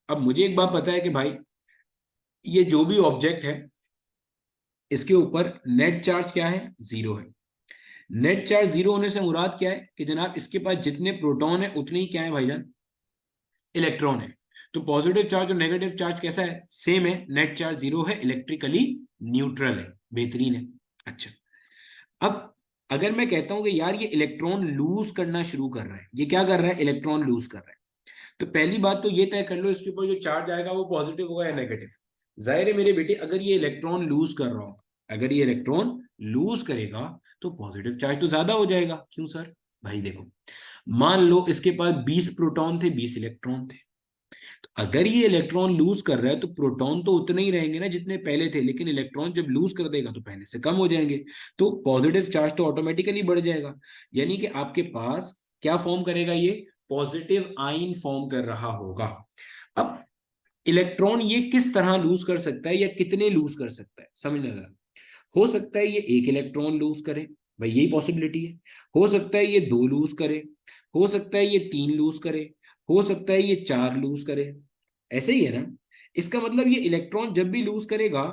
Speaker 1: अब मुझे एक बात पता है कि भाई ये जो भी ऑब्जेक्ट है इसके ऊपर नेट चार्ज क्या है, जीरो है। नेट चार्ज जीरो होने से मुराद क्या है कि जनाब इसके पास जितने प्रोटॉन है उतने ही क्या है भाईजान, इलेक्ट्रॉन है। तो पॉजिटिव चार्ज और नेगेटिव चार्ज कैसा है, सेम है, नेट चार्ज जीरो है, इलेक्ट्रिकली न्यूट्रल है, बेहतरीन है। अच्छा, अब अगर मैं कहता हूं कि यार ये इलेक्ट्रॉन लूज करना शुरू कर रहा है, ये क्या कर रहा है, इलेक्ट्रॉन लूज कर रहा है, तो पहली बात तो ये तय कर लो इसके ऊपर जो चार्ज आएगा वो पॉजिटिव होगा या नेगेटिव। जाहिर है मेरे बेटे, अगर ये इलेक्ट्रॉन लूज कर रहा हो, अगर ये इलेक्ट्रॉन लूज करेगा तो पॉजिटिव चार्ज तो ज्यादा हो जाएगा। क्यों सर? भाई देखो, मान लो इसके पास 20 प्रोटॉन थे, 20 इलेक्ट्रॉन थे। तो अगर ये इलेक्ट्रॉन लूज कर रहा है तो प्रोटॉन तो उतने ही रहेंगे ना जितने पहले थे, लेकिन इलेक्ट्रॉन जब लूज कर देगा तो पहले से कम हो जाएंगे, तो पॉजिटिव चार्ज तो ऑटोमेटिकली बढ़ जाएगा। यानी कि आपके पास क्या फॉर्म करेगा, ये पॉजिटिव आइन फॉर्म कर रहा होगा। अब इलेक्ट्रॉन ये किस तरह लूज कर सकता है या कितने लूज कर सकता है, समझना जरा। हो सकता है ये एक इलेक्ट्रॉन लूज करे, भाई यही पॉसिबिलिटी है। हो सकता है ये दो लूज करे, हो सकता है ये तीन लूज करे, हो सकता है ये चार लूज करे। ऐसे ही है ना? इसका मतलब ये इलेक्ट्रॉन जब भी लूज करेगा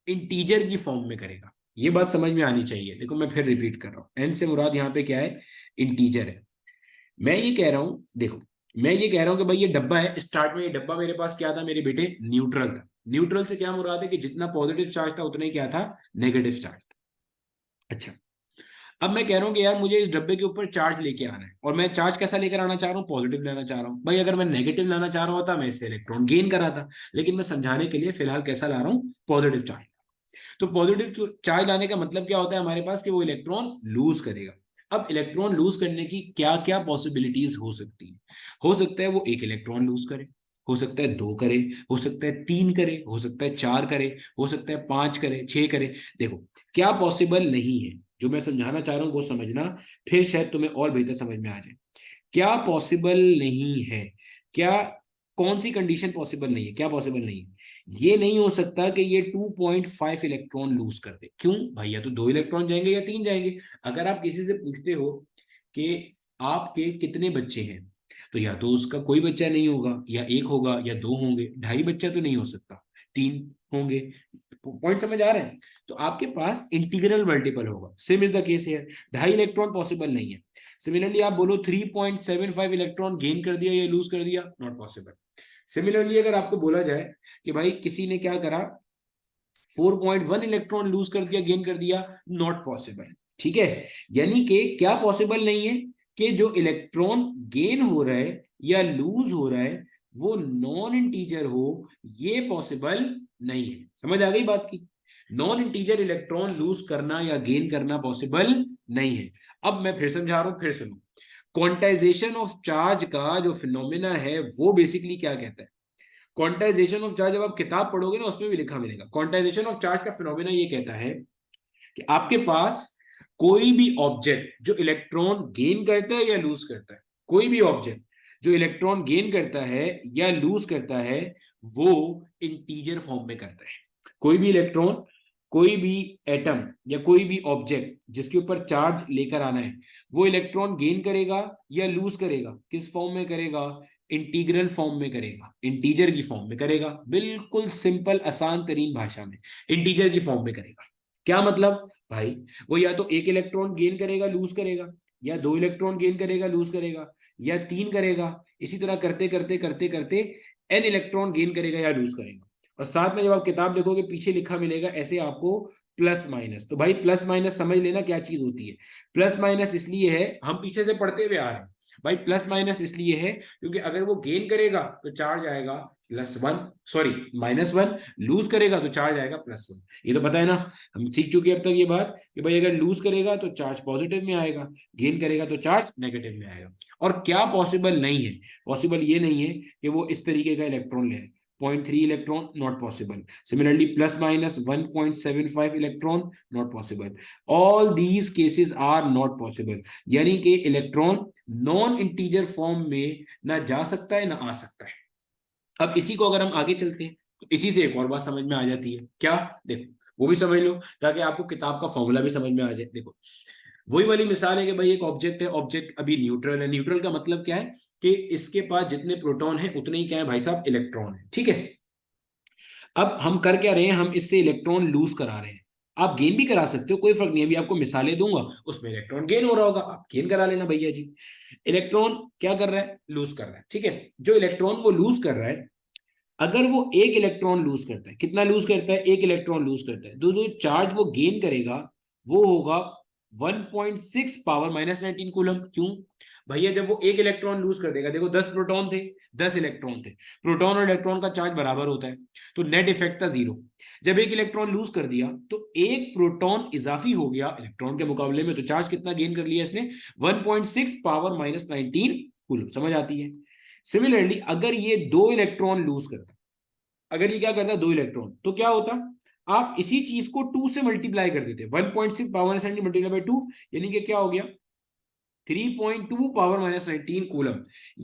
Speaker 1: इंटीजर की फॉर्म में करेगा। ये बात समझ में आनी चाहिए। देखो मैं फिर रिपीट कर रहा हूं, एन से मुराद यहाँ पे क्या है, इंटीजर है। मैं ये कह रहा हूं, देखो मैं ये कह रहा हूं कि भाई ये डब्बा है, स्टार्ट में ये डब्बा मेरे पास क्या था मेरे बेटे, न्यूट्रल था। न्यूट्रल से क्या मुराद है कि जितना पॉजिटिव चार्ज था उतना ही क्या था, नेगेटिव चार्ज था। अच्छा, अब मैं कह रहा हूँ कि यार मुझे इस डब्बे के ऊपर चार्ज लेके आना है, और मैं चार्ज कैसा लेकर आना चाह रहा हूँ, पॉजिटिव लेना चाह रहा हूँ। भाई अगर मैं नेगेटिव लाना चाह रहा होता मैं इससे इलेक्ट्रॉन गेन करा था, लेकिन मैं समझाने के लिए फिलहाल कैसा ला रहा हूँ, पॉजिटिव चार्ज। तो पॉजिटिव चार्ज लाने का मतलब क्या होता है हमारे पास, कि वो इलेक्ट्रॉन लूज करेगा। अब इलेक्ट्रॉन लूज करने की क्या क्या पॉसिबिलिटीज हो सकती है। हो सकता है वो एक इलेक्ट्रॉन लूज करे, हो सकता है दो करे, हो सकता है तीन करे, हो सकता है चार करे, हो सकता है पांच करे, छह करे। देखो क्या पॉसिबल नहीं है, जो मैं समझाना चाह रहा हूं वो समझना, फिर शायद तुम्हें और बेहतर समझ में आ जाए। क्या पॉसिबल नहीं है, क्या, कौन सी कंडीशन पॉसिबल नहीं है, क्या पॉसिबल नहीं है। ये नहीं हो सकता कि ये 2.5 इलेक्ट्रॉन लूज कर दे। क्यों भाई, या तो दो इलेक्ट्रॉन जाएंगे या तीन जाएंगे। अगर आप किसी से पूछते हो कि आपके कितने बच्चे हैं, तो या तो उसका कोई बच्चा नहीं होगा, या एक होगा, या दो होंगे, ढाई बच्चा तो नहीं हो सकता, तीन होंगे। पॉइंट समझ आ रहे हैं? तो आपके पास इंटीग्रल मल्टीपल होगा। सेम इज द केस है, ढाई इलेक्ट्रॉन पॉसिबल नहीं है। सिमिलरली आप बोलो 3.75 इलेक्ट्रॉन गेन कर दिया या लूज कर दिया, नॉट पॉसिबल। सिमिलरली अगर आपको बोला जाए कि भाई किसी ने क्या करा, 4.1 इलेक्ट्रॉन लूज कर दिया, गेन कर दिया, नॉट पॉसिबल। ठीक है, यानी कि क्या पॉसिबल नहीं है, कि जो इलेक्ट्रॉन गेन हो रहा है या लूज हो रहा है वो नॉन इंटीजर हो, ये पॉसिबल नहीं है। समझ आ गई बात की? नॉन इंटीजर इलेक्ट्रॉन लूज करना या गेन करना पॉसिबल नहीं है। अब मैं फिर समझा रहा हूं, फिर सुनो। क्वांटाइजेशन ऑफ चार्ज का जो फिनोमेना है वो बेसिकली क्या कहता है, क्वांटाइजेशन ऑफ चार्ज, जब आप किताब पढ़ोगे ना उसमें भी लिखा मिलेगा। क्वांटाइजेशन ऑफ चार्ज का फिनोमेना ये कहता है कि आपके पास कोई भी ऑब्जेक्ट जो इलेक्ट्रॉन गेन करता है या लूज करता है, कोई भी ऑब्जेक्ट जो इलेक्ट्रॉन गेन करता है या लूज करता है, वो इंटीजर फॉर्म में करता है। कोई भी इलेक्ट्रॉन, कोई भी एटम या कोई भी ऑब्जेक्ट जिसके ऊपर चार्ज लेकर आना है, वो इलेक्ट्रॉन गेन करेगा या लूज करेगा, किस फॉर्म में करेगा, इंटीग्रल फॉर्म में करेगा, इंटीजर की फॉर्म में करेगा। बिल्कुल सिंपल आसान तरीन भाषा में इंटीजर की फॉर्म में करेगा। क्या मतलब भाई, वो या तो एक इलेक्ट्रॉन गेन करेगा लूज करेगा, या दो इलेक्ट्रॉन गेन करेगा लूज करेगा, या तीन करेगा। इसी तरह करते करते करते करते एन इलेक्ट्रॉन गेन करेगा या लूज करेगा। और साथ में जब आप किताब देखोगे पीछे लिखा मिलेगा ऐसे आपको प्लस माइनस। तो भाई प्लस माइनस समझ लेना क्या चीज होती है। प्लस माइनस इसलिए है, हम पीछे से पढ़ते हुए आ रहे हैं, भाई प्लस माइनस इसलिए है क्योंकि अगर वो गेन करेगा तो चार्ज आएगा +1, सॉरी -1, लूज करेगा तो चार्ज आएगा +1। ये तो पता है ना, हम सीख चुके हैं अब तक ये बात कि भाई अगर लूज करेगा तो चार्ज पॉजिटिव में आएगा, गेन करेगा तो चार्ज नेगेटिव में आएगा। और क्या पॉसिबल नहीं है, पॉसिबल ये नहीं है कि वो इस तरीके का इलेक्ट्रॉन ले, 0.3 electron not possible. Similarly +-1.75 electron not possible. All these cases are not possible. यानी कि इलेक्ट्रॉन नॉन इंटीजर फॉर्म में ना जा सकता है ना आ सकता है। अब इसी को अगर हम आगे चलते हैं तो इसी से एक और बात समझ में आ जाती है। क्या? देखो वो भी समझ लो ताकि आपको किताब का फॉर्मूला भी समझ में आ जाए। देखो वही वाली मिसाल है कि भाई एक ऑब्जेक्ट है, ऑब्जेक्ट अभी न्यूट्रल है। न्यूट्रल का मतलब क्या है कि इसके पास जितने प्रोटॉन है उतने ही क्या है भाई साहब, इलेक्ट्रॉन है। ठीक है, अब हम कर क्या रहे हैं, हम इससे इलेक्ट्रॉन लूज करा रहे हैं। आप गेन भी करा सकते हो, कोई फर्क नहीं। अभी आपको मिसालें दूंगा, उसमें इलेक्ट्रॉन गेन हो रहा होगा, आप गेन करा लेना भैया जी। इलेक्ट्रॉन क्या कर रहा है, लूज कर रहा है। ठीक है, जो इलेक्ट्रॉन वो लूज कर रहा है, अगर वो एक इलेक्ट्रॉन लूज करता है, कितना लूज करता है, एक इलेक्ट्रॉन लूज करता है, जो चार्ज वो गेन करेगा वो होगा 1.6 पावर माइनस 19 कूलम। क्यों भैया, जब वो एक इलेक्ट्रॉन लूज कर देगा, देखो 10 प्रोटॉन थे, 10 इलेक्ट्रॉन थे, प्रोटॉन और इलेक्ट्रॉन का चार्ज बराबर होता है, तो नेट इफेक्ट था जीरो। जब एक इलेक्ट्रॉन लूज कर दिया तो एक प्रोटॉन इजाफी हो गया इलेक्ट्रॉन के मुकाबले में, तो चार्ज कितना गेन कर लिया इसने, 1.6 पावर माइनस 19 कूलम। समझ आती है? सिमिलरली अगर ये दो इलेक्ट्रॉन लूज करता, अगर ये क्या करता दो इलेक्ट्रॉन, तो क्या होता, आप इसी चीज को 2 से मल्टीप्लाई कर देते, 1.6 पावर मल्टीप्लाई बाई 2, यानी कि क्या हो गया, 3.2 पावर माइनस 19 कूलम।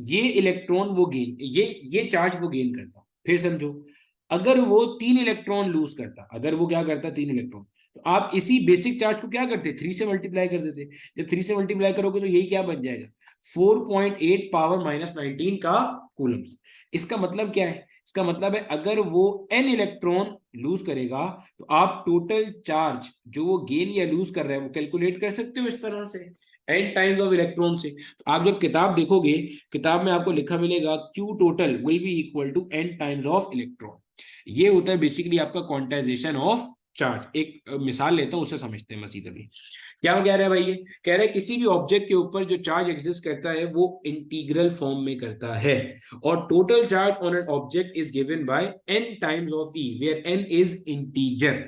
Speaker 1: ये इलेक्ट्रॉन वो गेन, ये चार्ज वो गेन करता। फिर समझो, अगर वो 3 इलेक्ट्रॉन लूज करता, अगर वो क्या करता 3 इलेक्ट्रॉन, तो आप इसी बेसिक चार्ज को क्या करते, 3 से मल्टीप्लाई कर देते। जब 3 से मल्टीप्लाई करोगे तो यही क्या बन जाएगा, 4.8 पावर माइनस 19 का कूलम्स। इसका मतलब क्या है, इसका मतलब है अगर वो n इलेक्ट्रॉन लूज करेगा, तो आप टोटल चार्ज जो वो गेन या लूज कर रहा है वो कैलकुलेट कर सकते हो इस तरह से, n टाइम्स ऑफ इलेक्ट्रॉन से। तो आप जब किताब देखोगे, किताब में आपको लिखा मिलेगा Q total will be equal to n times of electron. ये होता है बेसिकली आपका क्वांटाइजेशन ऑफ चार्ज। एक मिसाल लेता हूं, उसे समझते हैं मजीद। अभी क्या कह रहा है भाई, ये कह रहा है किसी भी ऑब्जेक्ट के ऊपर जो चार्ज एग्जिस्ट करता है वो इंटीग्रल फॉर्म में करता है, और total charge on an object is given by n times of e, where n is integer.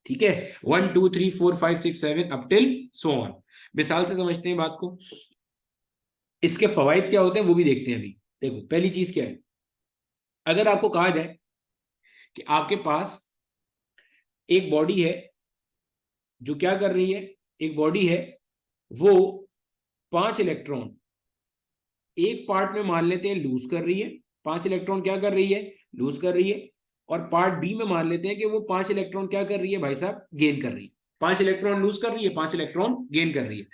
Speaker 1: ठीक है, 1 2 3 4 5 6 7 अप टिल सो ऑन। मिसाल से समझते हैं बात को, इसके फवाइद क्या होते हैं वो भी देखते हैं। अभी देखो, पहली चीज क्या है, अगर आपको कहा जाए कि आपके पास एक बॉडी है जो क्या कर रही है, एक बॉडी है वो 5 इलेक्ट्रॉन एक पार्ट में मान लेते हैं लूज कर रही है, 5 इलेक्ट्रॉन क्या कर रही है, लूज कर रही है, और पार्ट बी में मान लेते हैं कि वो 5 इलेक्ट्रॉन क्या कर रही है भाई साहब, गेन कर रही है। 5 इलेक्ट्रॉन लूज कर रही है, 5 इलेक्ट्रॉन गेन कर रही है।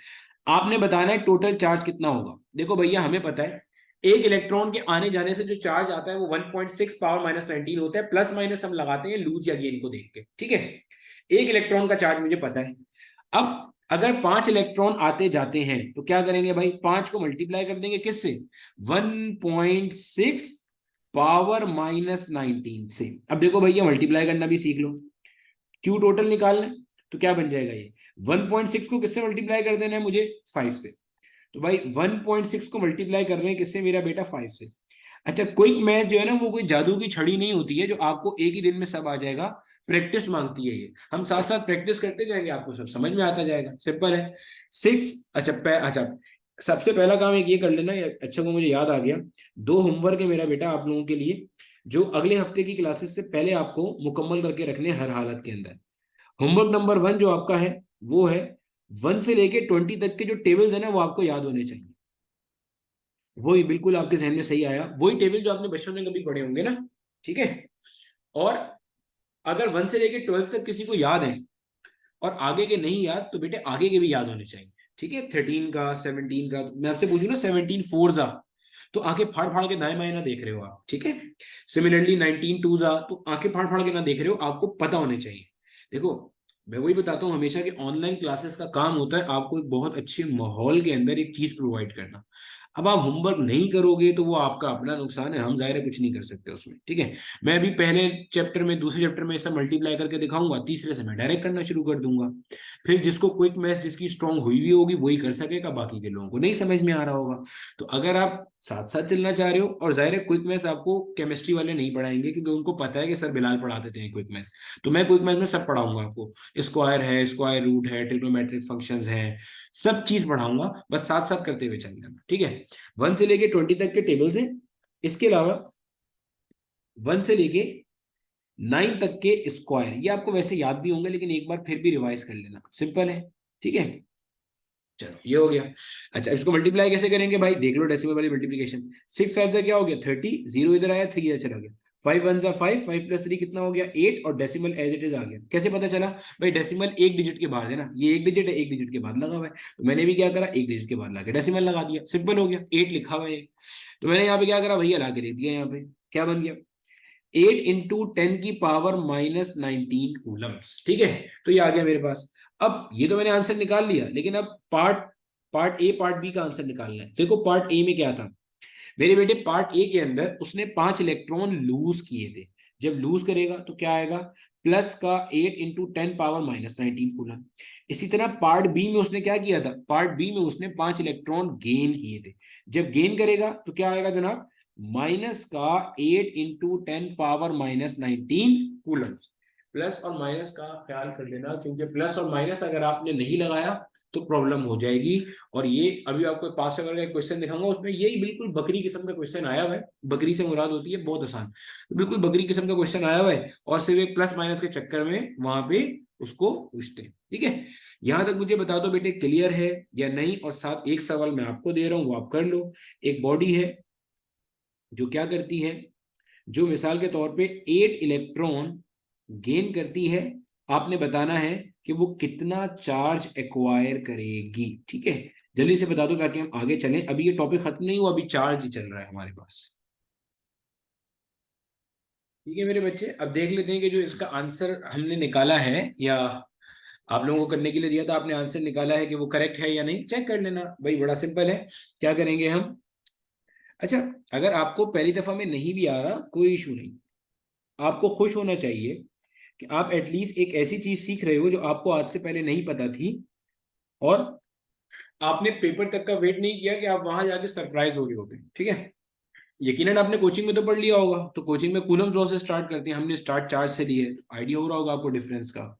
Speaker 1: आपने बताना है टोटल चार्ज कितना होगा। देखो भैया, हमें पता है एक इलेक्ट्रॉन के आने जाने से जो चार्ज आता है वो 1.6 पावर माइनस 19 होता है, प्लस माइनस हम लगाते हैं लूज या गेन को देख के। ठीक है, एक इलेक्ट्रॉन का चार्ज मुझे पता है। अब अगर 5 इलेक्ट्रॉन आते जाते हैं तो क्या करेंगे भाई, 5 को मल्टीप्लाई कर देंगे किससे, 1.6 पावर माइनस 19 से। अब देखो भैया, मल्टीप्लाई करना भी सीख लो, क्यू टोटल निकालना है, तो क्या बन जाएगा ये, 1.6 को किससे मल्टीप्लाई कर देना है मुझे, 5 से। तो भाई 1.6 को मल्टीप्लाई कर रहे हैं किससे मेरा बेटा, 5 से। अच्छा, क्विक मैथ जो है ना वो कोई जादू की छड़ी नहीं होती है जो आपको एक ही दिन में सब आ जाएगा, प्रैक्टिस मांगती है ये। हम साथ साथ प्रैक्टिस करते जाएंगे, आपको सब समझ में आता जाएगा, सिंपल है। 6, अच्छा अच्छा, सबसे पहला काम एक ये कर लेना, अच्छा को मुझे याद आ गया, 2 होमवर्क है मेरा बेटा आप लोगों के लिए, जो अगले हफ्ते की क्लासेस से पहले आपको मुकम्मल करके रखने हर हालत के अंदर। होमवर्क नंबर 1 जो आपका है वो है 1 से लेके 20 तक के जो टेबल्स है ना वो आपको याद होने चाहिए। वही बिल्कुल आपके जहन में सही आया, वही टेबल जो आपने बचपन में कभी पढ़े होंगे ना। ठीक है, और अगर 1 से लेके 12 तक किसी को याद है और आगे के नहीं याद, तो बेटे आगे के भी याद होने चाहिए। ठीक है, 13 का, 17 का, मैं आपसे पूछू ना 17 फोर जा, तो आंखें फाड़ फाड़ के दाएं बाएं ना देख रहे हो आप। ठीक है, सिमिलरली 19 टू जा, तो आंखें फाड़ फाड़ के ना देख रहे हो, आपको पता होने चाहिए। देखो, मैं वही बताता हूँ हमेशा कि ऑनलाइन क्लासेस का काम होता है आपको एक बहुत अच्छे माहौल के अंदर एक चीज प्रोवाइड करना। अब आप होमवर्क नहीं करोगे तो वो आपका अपना नुकसान है, हम जाहिर है कुछ नहीं कर सकते उसमें। ठीक है, मैं अभी पहले चैप्टर में, दूसरे चैप्टर में सब मल्टीप्लाई करके दिखाऊंगा, तीसरे से मैं डायरेक्ट करना शुरू कर दूंगा। फिर जिसको क्विक मैथ जिसकी स्ट्रांग हुई भी होगी वही कर सकेगा, बाकी के लोगों को नहीं समझ में आ रहा होगा। तो अगर आप साथ साथ चलना चाह रहे हो, और जाहिर है क्विक मैथ्स आपको केमिस्ट्री वाले नहीं पढ़ाएंगे क्योंकि उनको पता है कि सर बिलाल पढ़ा देते हैं क्विक मैथ्स, तो मैं क्विक मैथ्स में सब पढ़ाऊंगा आपको। स्क्वायर है, स्क्वायर रूट है, ट्रिग्नोमेट्रिक फंक्शंस हैं, सब चीज पढ़ाऊंगा, बस साथ साथ करते हुए चलना। ठीक है, 1 से लेके 20 तक के टेबल्स हैं। इसके अलावा 1 से लेके 9 तक के स्क्वायर, ये आपको वैसे याद भी होंगे लेकिन एक बार फिर भी रिवाइज कर लेना, सिंपल है। ठीक है, चलो ये हो गया। अच्छा, इसको मल्टीप्लाई कैसे करेंगे भाई, देख लो डेसिमल वाली मल्टीप्लिकेशन। 6 5 क्या हो गया 30, 0 इधर आया, 3 इधर चला गया, 5 1 जा 5, 5 + 3 कितना हो गया 8, और डेसिमल एज इट इज आ गया। कैसे पता चला भाई, डेसिमल एक डिजिट के बाद है ना, ये एक डिजिट है, एक डिजिट के बाद लगा हुआ है, तो मैंने भी क्या करा, एक डिजिट के बाद लगा डेसिमल लगा दिया, सिंपल हो गया, 8 लिखा हुआ है। तो मैंने यहाँ पे क्या करा भैया, ला के दे दिया, यहाँ पे क्या बन गया 8 इंटू 10⁻19 कूलम्स, ठीक है। तो ये आ गया मेरे पास। अब ये तो मैंने आंसर निकाल लिया, लेकिन अब part part A part B का आंसर निकालना है। देखो पार्ट ए में क्या था मेरे बेटे, पार्ट ए के अंदर उसने 5 इलेक्ट्रॉन लूज किए थे। जब लूज करेगा तो क्या आएगा, प्लस का 8 इंटू 10⁻19 कूलम। इसी तरह पार्ट बी में उसने क्या किया था, पार्ट बी में उसने 5 इलेक्ट्रॉन गेन किए थे। जब गेन करेगा तो क्या आएगा जनाब, माइनस का 8 इंटू 10⁻19 कूलम। प्लस और माइनस का ख्याल कर लेना, क्योंकि प्लस और माइनस अगर आपने नहीं लगाया तो प्रॉब्लम हो जाएगी। और ये अभी आपको पास पेपर का क्वेश्चन दिखाऊंगा, उसमें यही बिल्कुल बकरी किस्म का क्वेश्चन आया हुआ है। बकरी से मुराद होती है बहुत आसान, तो बिल्कुल बकरी किस्म का क्वेश्चन आया हुआ है, और सिर्फ एक प्लस माइनस के चक्कर में वहां पे उसको पूछते हैं। ठीक है, यहां तक मुझे बता दो बेटे, क्लियर है या नहीं। और साथ एक सवाल मैं आपको दे रहा हूं, वो आप कर लो। एक बॉडी है जो क्या करती है, जो मिसाल के तौर पे 8 इलेक्ट्रॉन गेन करती है, आपने बताना है कि वो कितना चार्ज एक्वायर करेगी। ठीक है, जल्दी से बता दो ताकि हम आगे चलें। अभी ये टॉपिक खत्म नहीं हुआ, अभी चार्ज ही चल रहा है हमारे पास। ठीक है मेरे बच्चे, अब देख लेते हैं कि जो इसका आंसर हमने निकाला है, या आप लोगों को करने के लिए दिया था, आपने आंसर निकाला है कि वो करेक्ट है या नहीं, चेक कर लेना भाई, बड़ा सिंपल है। क्या करेंगे हम, अच्छा, अगर आपको पहली दफा में नहीं भी आ रहा कोई इशू नहीं, आपको खुश होना चाहिए कि आप एटलीस्ट एक ऐसी चीज सीख रहे हो जो आपको आज से पहले नहीं पता थी, और आपने पेपर तक का वेट नहीं किया कि आप वहां जाके सरप्राइज हो गए होते। ठीक है, यकीनन आपने कोचिंग में तो पढ़ लिया होगा, तो कोचिंग में कूलम्ब लॉ से स्टार्ट करते हैं, हमने स्टार्ट चार्ज से लिए, आइडिया हो रहा होगा आपको डिफरेंस का।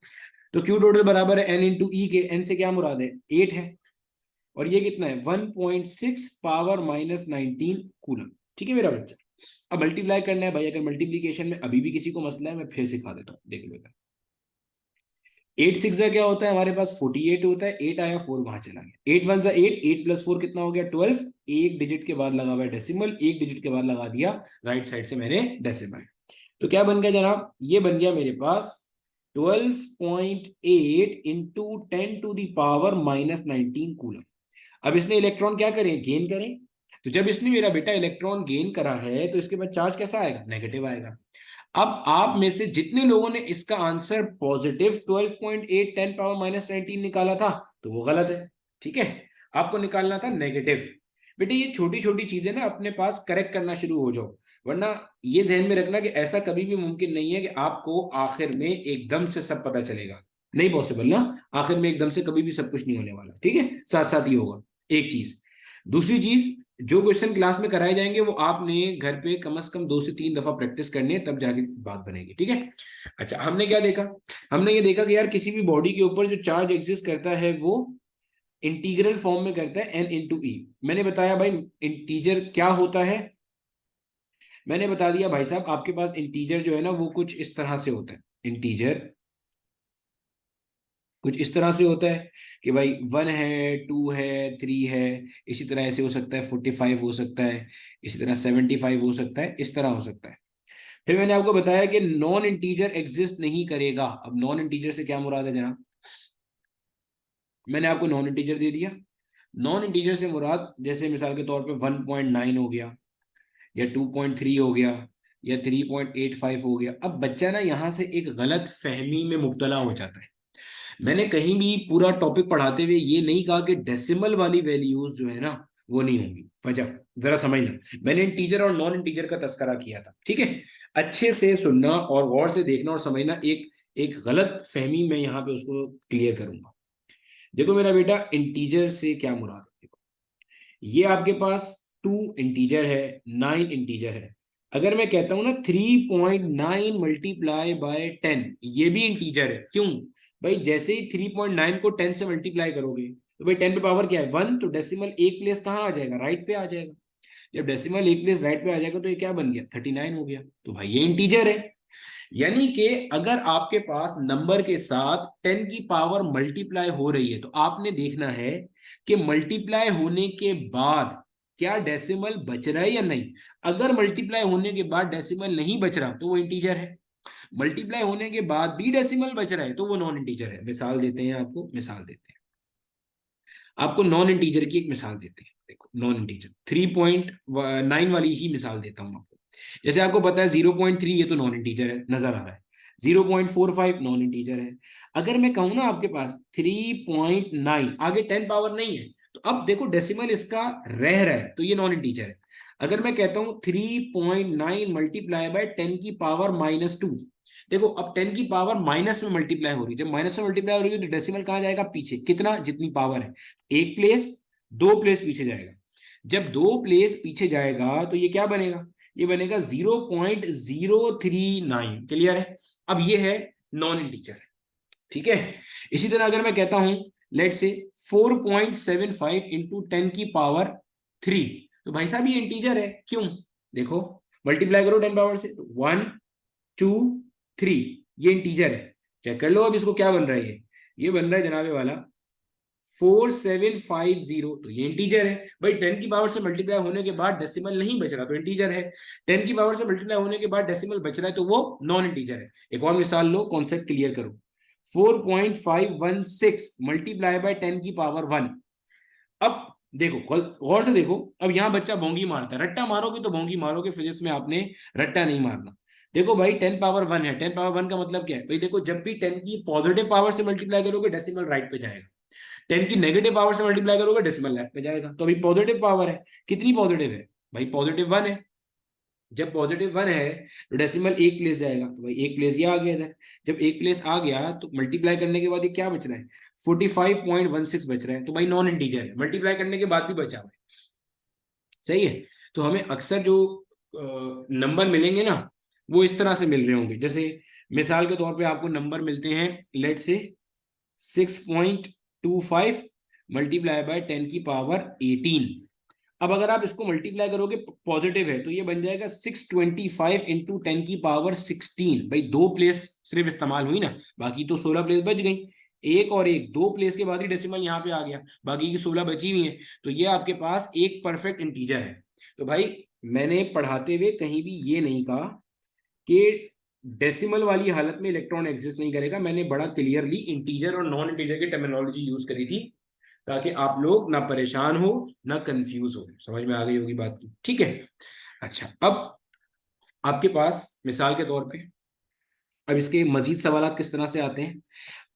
Speaker 1: तो क्यू टोटल बराबर है एन इंटू ई के, एन से क्या मुराद है 8 है, और ये कितना है 1.6⁻−19 कूलम। ठीक है मेरा बच्चा, अब मल्टीप्लाई करना है भाई। अगर मल्टीप्लीकेशन में अभी भी किसी को मसला है, मैं फिर सिखा देता हूँ, देख लो। 8 6 क्या होता है हमारे पास 48 होता है, 8 आया 4 वहां चला गया, 8 1 8, 8 + 4 कितना हो गया 12। एक डिजिट के बाद लगा हुआ है डेसिमल, एक डिजिट के बाद लगा दिया राइट साइड से मैंने डेसिमल। तो क्या बन गया जनाब, ये बन गया मेरे पास 12.8 इंटू 10⁻−19 कूलम। अब इसने इलेक्ट्रॉन क्या करें, गेन करें। तो जब इसने मेरा बेटा इलेक्ट्रॉन गेन करा है, तो इसके बाद चार्ज कैसा आएगा, नेगेटिव आएगा। अब आप में से जितने लोगों ने इसका आंसर पॉजिटिव 12.8 10⁻−19 निकाला था, तो वो गलत है। ठीक है, आपको निकालना था नेगेटिव। बेटे ये छोटी छोटी चीजें ना अपने पास करेक्ट करना शुरू हो जाओ, वरना ये जहन में रखना कि ऐसा कभी भी मुमकिन नहीं है कि आपको आखिर में एकदम से सब पता चलेगा। नहीं पॉसिबल ना, आखिर में एकदम से कभी भी सब कुछ नहीं होने वाला। ठीक है, साथ साथ ही होगा। एक चीज, दूसरी चीज, जो क्वेश्चन क्लास में कराए जाएंगे वो आपने घर पे कम से कम 2 से 3 दफा प्रैक्टिस करनी है, तब जाके बात बनेगी। ठीक है, अच्छा हमने क्या देखा, हमने ये देखा कि यार किसी भी बॉडी के ऊपर जो चार्ज एग्जिस्ट करता है वो इंटीग्रल फॉर्म में करता है, n इंटू ई। मैंने बताया भाई इंटीजर क्या होता है, मैंने बता दिया भाई साहब, आपके पास इंटीजर जो है ना वो कुछ इस तरह से होता है। इंटीजर कुछ इस तरह से होता है कि भाई 1 है, 2 है, 3 है, इसी तरह ऐसे हो सकता है, 45 हो सकता है, इसी तरह 75 हो सकता है, इस तरह हो सकता है। फिर मैंने आपको बताया कि नॉन इंटीजर एग्जिस्ट नहीं करेगा। अब नॉन इंटीजर से क्या मुराद है जनाब, मैंने आपको नॉन इंटीजर दे दिया। नॉन इंटीजर से मुराद जैसे मिसाल के तौर पे 1.9 हो गया, या 2.3 हो गया, या 3.85 हो गया। अब बच्चा ना यहाँ से एक गलत फहमी में मुब्तला हो जाता है। मैंने कहीं भी पूरा टॉपिक पढ़ाते हुए ये नहीं कहा कि डेसिमल वाली वैल्यूज जो है ना वो नहीं होंगी। वजह जरा समझना, मैंने इंटीजर और नॉन इंटीजर का तस्करा किया था। ठीक है, अच्छे से सुनना और गौर से देखना और समझना। एक एक गलत फहमी मैं यहाँ पे उसको क्लियर करूंगा। देखो मेरा बेटा, इंटीजर से क्या मुराद है, देखो ये आपके पास 2 इंटीजर है, 9 इंटीजर है। अगर मैं कहता हूं ना 3.9 मल्टीप्लाई बाय 10, ये भी इंटीजर है। क्यों भाई, जैसे ही 3.9 को 10 से मल्टीप्लाई करोगे तो भाई 10 पे पावर क्या है 1, तो डेसिमल एक प्लेस कहाँ आ जाएगा, राइट पे आ जाएगा। जब डेसिमल एक प्लेस राइट पे आ जाएगा तो ये क्या बन गया 39 हो गया। तो भाई ये इंटीजर है। यानी कि अगर आपके पास नंबर के साथ 10 की पावर मल्टीप्लाई हो रही है, तो आपने देखना है कि मल्टीप्लाई होने के बाद क्या डेसिमल बच रहा है या नहीं। अगर मल्टीप्लाई होने के बाद डेसिमल नहीं बच रहा तो वो इंटीजर है, मल्टीप्लाई होने के बाद भी डेसिमल बच रहा है तो वो नॉन इंटीजर है। मिसाल देते हैं आपको, मिसाल देते हैं आपको नॉन इंटीजर की एक मिसाल देते हैं। देखो नॉन इंटीजर 3.9 वाली ही मिसाल देता हूं आपको। जैसे आपको पता है 0.3 ये तो नॉन इंटीजर है, नजर आ रहा है। 0.45 नॉन इंटीजर है। अगर मैं कहूं ना आपके पास 3.9, आगे 10 पावर नहीं है, तो अब देखो डेसिमल इसका रह रहा है तो ये नॉन इंटीजर है। अगर मैं कहता हूं 3.9 मल्टीप्लाई बाय 10 की पावर -2, देखो अब 10 की पावर माइनस में मल्टीप्लाई हो रही है, जब माइनस में मल्टीप्लाई हो रही है तो डेसिमल कहां जाएगा, पीछे, कितना, जितनी पावर है, एक प्लेस, दो प्लेस पीछे जाएगा। जब दो प्लेस पीछे जाएगा तो ये क्या बनेगा, ये बनेगा 0.039। क्लियर है। अब ये है नॉन इंटीजर, ठीक है। इसी तरह अगर मैं कहता हूं लेट से 4.75 इंटू 10 की पावर 3, तो भाई साहब ये इंटीजर है। क्यों, देखो मल्टीप्लाई करो 10 पावर से, तो 1 2 3, ये इंटीजर है। चेक कर लो अब इसको क्या बन रहा है, ये बन रहा है जनाबे वाला 4750, तो ये इंटीजर है भाई। 10 की पावर से मल्टीप्लाई होने के बाद डेसिमल नहीं बच रहा तो इंटीजर है। 10 की पावर से मल्टीप्लाई होने के बाद डेसिमल बच रहा है तो वो नॉन इंटीजर है। एक और मिसाल लो, कॉन्सेप्ट क्लियर करो। 4.516 मल्टीप्लाई बाय 10 की पावर 1। अब देखो गौर से देखो, अब यहां बच्चा भोंगी मारता है, रट्टा मारोगे तो भोंगी मारोगे, फिजिक्स में आपने रट्टा नहीं मारना। देखो भाई 10 पावर 1 है, 10 पावर 1 का मतलब क्या है भाई, देखो जब भी 10 की पॉजिटिव पावर से मल्टीप्लाई करोगे डेसिमल राइट पे जाएगा, 10 की नेगेटिव पावर से मल्टीप्लाई करोगे डेसिमल लेफ्ट पे जाएगा। तो अभी पॉजिटिव पावर है, कितनी पॉजिटिव है भाई, पॉजिटिव 1 है। जब पॉजिटिव 1 है तो डेसिमल एक प्लेस जाएगा, तो भाई एक प्लेस ये आ गया इधर। जब एक प्लेस आ गया तो मल्टीप्लाई करने के बाद ये क्या बच रहा है, 45.16 बच रहा है, तो भाई नॉन इंटीजर है, मल्टीप्लाई करने के बाद भी बचा हुआ है। सही है। तो हमें अक्सर जो नंबर मिलेंगे ना वो इस तरह से मिल रहे होंगे, जैसे मिसाल के तौर पे आपको नंबर मिलते हैं लेट से 6.25 मल्टीप्लाई बाय 10 की पावर 18। अब अगर आप इसको मल्टीप्लाई करोगे, पॉजिटिव है तो ये बन जाएगा 625 इंटू 10 की पावर 16। भाई दो प्लेस सिर्फ इस्तेमाल हुई ना, बाकी तो 16 प्लेस बच गई। एक और एक, दो प्लेस के बाद ही डेसिमल यहाँ पे आ गया, बाकी की 16 बची हुई है, तो ये आपके पास एक परफेक्ट इंटीजर है। तो भाई मैंने पढ़ाते हुए कहीं भी ये नहीं कहा कि डेसिमल वाली हालत में इलेक्ट्रॉन एग्जिस्ट नहीं करेगा, मैंने बड़ा क्लियरली इंटीजर और नॉन इंटीजर की टर्मिनोलॉजी यूज करी थी ताकि आप लोग ना परेशान हो ना कंफ्यूज हो। समझ में आ गई होगी बात, ठीक है। अच्छा, अब आपके पास मिसाल के तौर पे अब इसके मजीद सवाल किस तरह से आते हैं।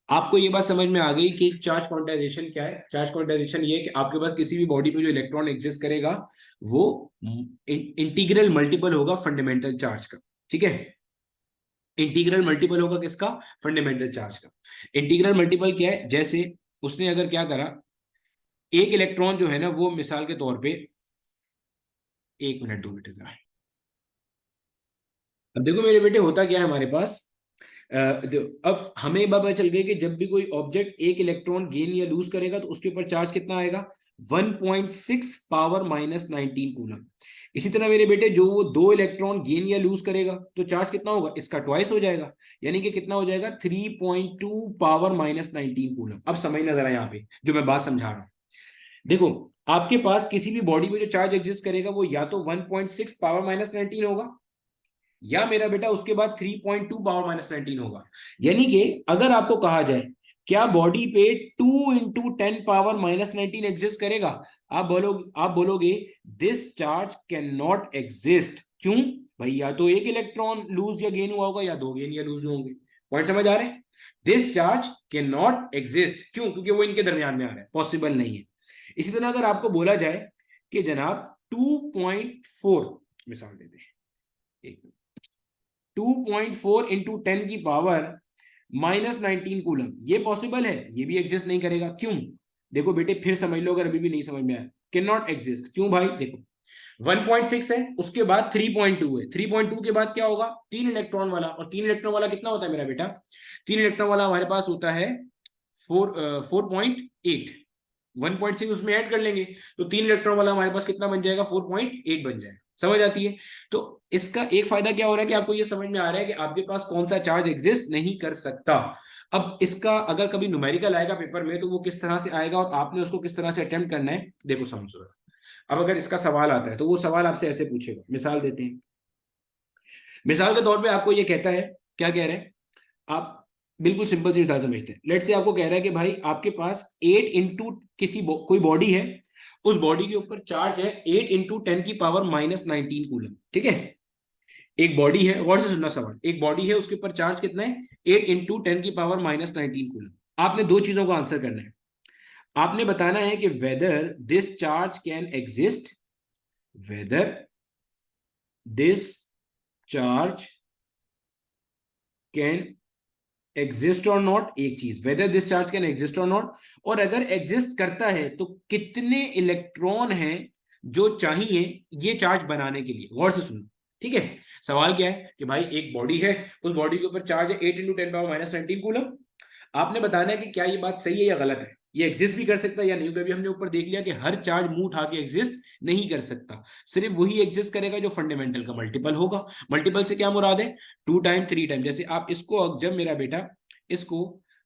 Speaker 1: आपको ये बात समझ में आ गई कि चार्ज क्वांटाइजेशन क्या है। चार्ज क्वांटाइजेशन ये है कि आपके पास किसी भी बॉडी पे जो इलेक्ट्रॉन एग्जिस्ट करेगा वो इंटीग्रल मल्टीपल होगा फंडामेंटल चार्ज का, ठीक है। इंटीग्रल मल्टीपल होगा किसका, फंडामेंटल चार्ज का। इंटीग्रल मल्टीपल क्या है, जैसे उसने अगर क्या करा, एक इलेक्ट्रॉन जो है ना वो मिसाल के तौर पे, एक मिनट दो बेटे जरा, अब देखो मेरे बेटे होता क्या है हमारे पास, अब हमें पता चल गया कि जब भी कोई ऑब्जेक्ट एक इलेक्ट्रॉन गेन या लूज करेगा तो उसके ऊपर चार्ज कितना आएगा, 1.6 पावर -19 कूलम। इसी तरह मेरे बेटे जो वो दो इलेक्ट्रॉन गेन या लूज करेगा तो चार्ज कितना होगा, इसका ट्वाइस हो जाएगा, यानी कि कितना हो जाएगा, 3.2 पावर -19 कूलम। अब समझना जरा यहाँ पे जो मैं बात समझा रहा हूँ। देखो आपके पास किसी भी बॉडी में जो चार्ज एग्जिस्ट करेगा वो या तो 1.6 पावर -19 होगा, या मेरा बेटा उसके बाद 3.2 पावर -19 होगा। यानी कि अगर आपको कहा जाए क्या बॉडी पे 2 × 10 पावर -19 एग्जिस्ट करेगा, आप बोलोगे this charge can not exist. क्यों भाई, या तो एक इलेक्ट्रॉन लूज या गेन हुआ होगा या दो गेन या लूज होंगे। पॉइंट समझ आ रहे हैं। This charge can not exist, क्यों, क्योंकि वो इनके दरमियान में आ रहा है, पॉसिबल नहीं है। इसी तरह अगर आपको बोला जाए कि जनाब 2.4, मिसाल देते हैं, 2.4 इंटू 10 की पावर -19 कूलम, ये पॉसिबल है, ये भी एग्जिस्ट नहीं करेगा। क्यों, देखो बेटे फिर समझ लो अगर अभी भी नहीं समझ में आया, कैन नॉट एग्जिस्ट। क्यों भाई, देखो 1.6 है, उसके बाद 3.2 है, 3.2 के बाद क्या होगा, तीन इलेक्ट्रॉन वाला, और तीन इलेक्ट्रॉन वाला कितना होता है मेरा बेटा, तीन इलेक्ट्रॉन वाला हमारे पास होता है 4.8, 1.6 उसमें ऐड कर लेंगे तो तीन इलेक्ट्रॉन वाला हमारे पास कितना बन जाएगा, 4.8 बन जाएगा। समझ आती है। तो इसका एक फायदा क्या हो रहा है कि आपको ये समझ में आ रहा है कि आपके पास कौन सा चार्ज एग्जिस्ट नहीं कर सकता। अब इसका अगर कभी न्यूमेरिकल आएगा पेपर में तो वो किस तरह से आएगा और आपने उसको किस तरह से अटेम्प्ट करना है, देखो समझो। अब अगर इसका सवाल आता है तो वो सवाल आपसे ऐसे पूछेगा, मिसाल देते हैं। मिसाल के तौर पे आपको ये कहता है, क्या कह रहे हैं आप, बिल्कुल सिंपल सी मिसाल समझते हैं। लेट से आपको कह रहा है कि भाई आपके पास 8 इंटू कोई बॉडी है, उस बॉडी के ऊपर चार्ज है 8 इंटू 10 की पावर -19 कूलम, ठीक है। एक बॉडी है, गौर से सुनना सवाल, एक बॉडी है उसके ऊपर चार्ज कितना है, 8 इंटू 10 की पावर -19 कूलम। आपने दो चीजों का आंसर करना है। आपने बताना है कि whether this charge can exist, whether this charge can exist और नॉट, एक चीज whether this charge can exist और नॉट, और अगर एग्जिस्ट करता है तो कितने इलेक्ट्रॉन हैं जो चाहिए ये चार्ज बनाने के लिए। गौर से सुनो, ठीक है। सवाल क्या है कि भाई एक बॉडी है, उस बॉडी के ऊपर चार्ज है 8 इंटू 10 की पावर -19 कूलम। आपने बताना है कि क्या ये बात सही है या गलत है, ये एग्जिस्ट भी कर सकता है या नहीं, क्योंकि हमने ऊपर देख लिया कि हर चार्ज मुंह उठा के एग्जिस्ट नहीं कर सकता, सिर्फ वही एग्जिस्ट करेगा जो फंडामेंटल का मल्टीपल होगा। मल्टीपल से क्या मुराद है, 2 टाइम 3 टाइम। जैसे आप इसको, जब मेरा बेटा इसको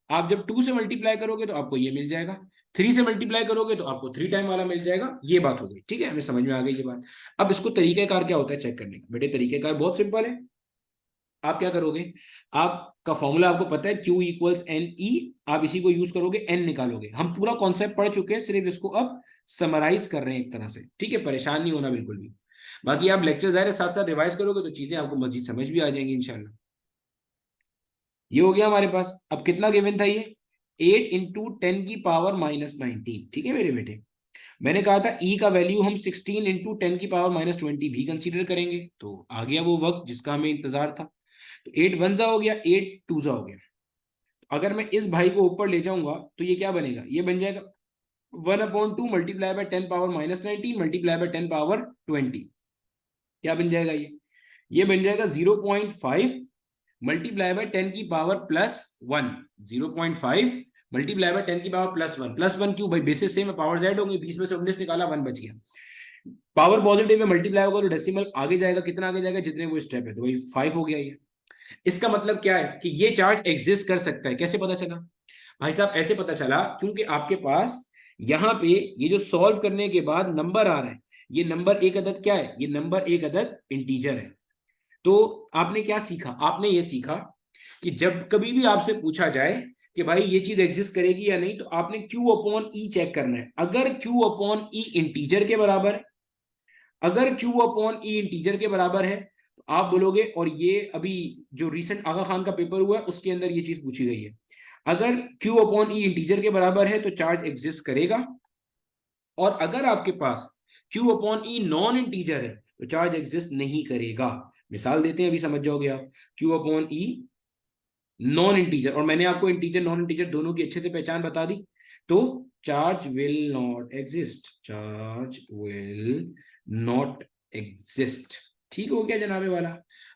Speaker 1: आप जब 2 से मल्टीप्लाई करोगे तो आपको ये मिल जाएगा, 3 से मल्टीप्लाई करोगे तो आपको 3 टाइम वाला मिल जाएगा। ये बात हो गई, ठीक है, हमें समझ में आ गई ये बात। अब इसको तरीकेकार क्या होता है चेक करने का, बेटे तरीकेकार बहुत सिंपल है। आप क्या करोगे, आपका फॉर्मूला आपको पता है, Q इक्वल्स एन ई, आप इसी को यूज करोगे, एन निकालोगे। हम पूरा कॉन्सेप्ट पढ़ चुके हैं, सिर्फ इसको अब समराइज कर रहे हैं एक तरह से, ठीक है, परेशान नहीं होना बिल्कुल भी। बाकी आप लेक्चर जाहिर है साथ साथ रिवाइज करोगे तो चीजें आपको मजीद समझ भी आ जाएंगी इंशाल्लाह। ये हो गया हमारे पास। अब कितना गिवन था ये, 8 इंटू 10 की पावर -19, ठीक है मेरे बेटे। मैंने कहा था ई का वैल्यू हम 16 इंटू 10 की पावर -20 भी कंसीडर करेंगे, तो आ गया वो वक्त जिसका हमें इंतजार था। तो 8 1 हो गया, 8 2 हो गया। अगर मैं इस भाई को ऊपर ले जाऊंगा तो ये क्या बनेगा, ये बन जाएगा 1/2 multiply by 10 power -19 multiply by 10 power 20। क्या बन जाएगा ये बन जाएगा 0.5 मल्टीप्लाई बाय 10 की पावर +1, 0.5 मल्टीप्लाई बाय 10 की पावर +1, +1 क्यों भाई, बेसिस सेम है, पावर जेड होंगे, 20 में से 19 निकाला, 1 बच गया। पावर पॉजिटिव में मल्टीप्लाई होगा तो डेसिमल आगे जाएगा, कितना आगे जाएगा, जितने वो स्टेप है, तो भाई 5 हो गया ये। इसका मतलब क्या है कि ये चार्ज एग्जिस्ट कर सकता है। कैसे पता चला भाई साहब, ऐसे पता चला क्योंकि आपके पास यहां पे ये जो सॉल्व करने के बाद नंबर आ रहा है, ये नंबर एक अदद क्या है, ये नंबर एक अदद इंटीजर है। तो आपने क्या सीखा, आपने ये सीखा कि जब कभी भी आपसे पूछा जाए कि भाई ये चीज एग्जिस्ट करेगी या नहीं, तो आपने Q अपॉन ई चेक करना है। अगर Q अपॉन ई इंटीजर के बराबर है, अगर Q अपॉन ई इंटीजर के बराबर है तो आप बोलोगे, और ये अभी जो रिसेंट आगा खान का पेपर हुआ है उसके अंदर ये चीज पूछी गई है, अगर Q अपॉन ई इंटीजर के बराबर है तो चार्ज एग्जिस्ट करेगा, और अगर आपके पास Q अपॉन ई नॉन इंटीजर है तो चार्ज एग्जिस्ट नहीं करेगा। मिसाल देते हैं, अभी समझ जाओगे आप। Q अपॉन ई नॉन इंटीजर, और मैंने आपको इंटीजर नॉन इंटीजर दोनों की अच्छे से पहचान बता दी, तो charge will not exist, charge will not exist. ठीक हो गया जनाबे वाला।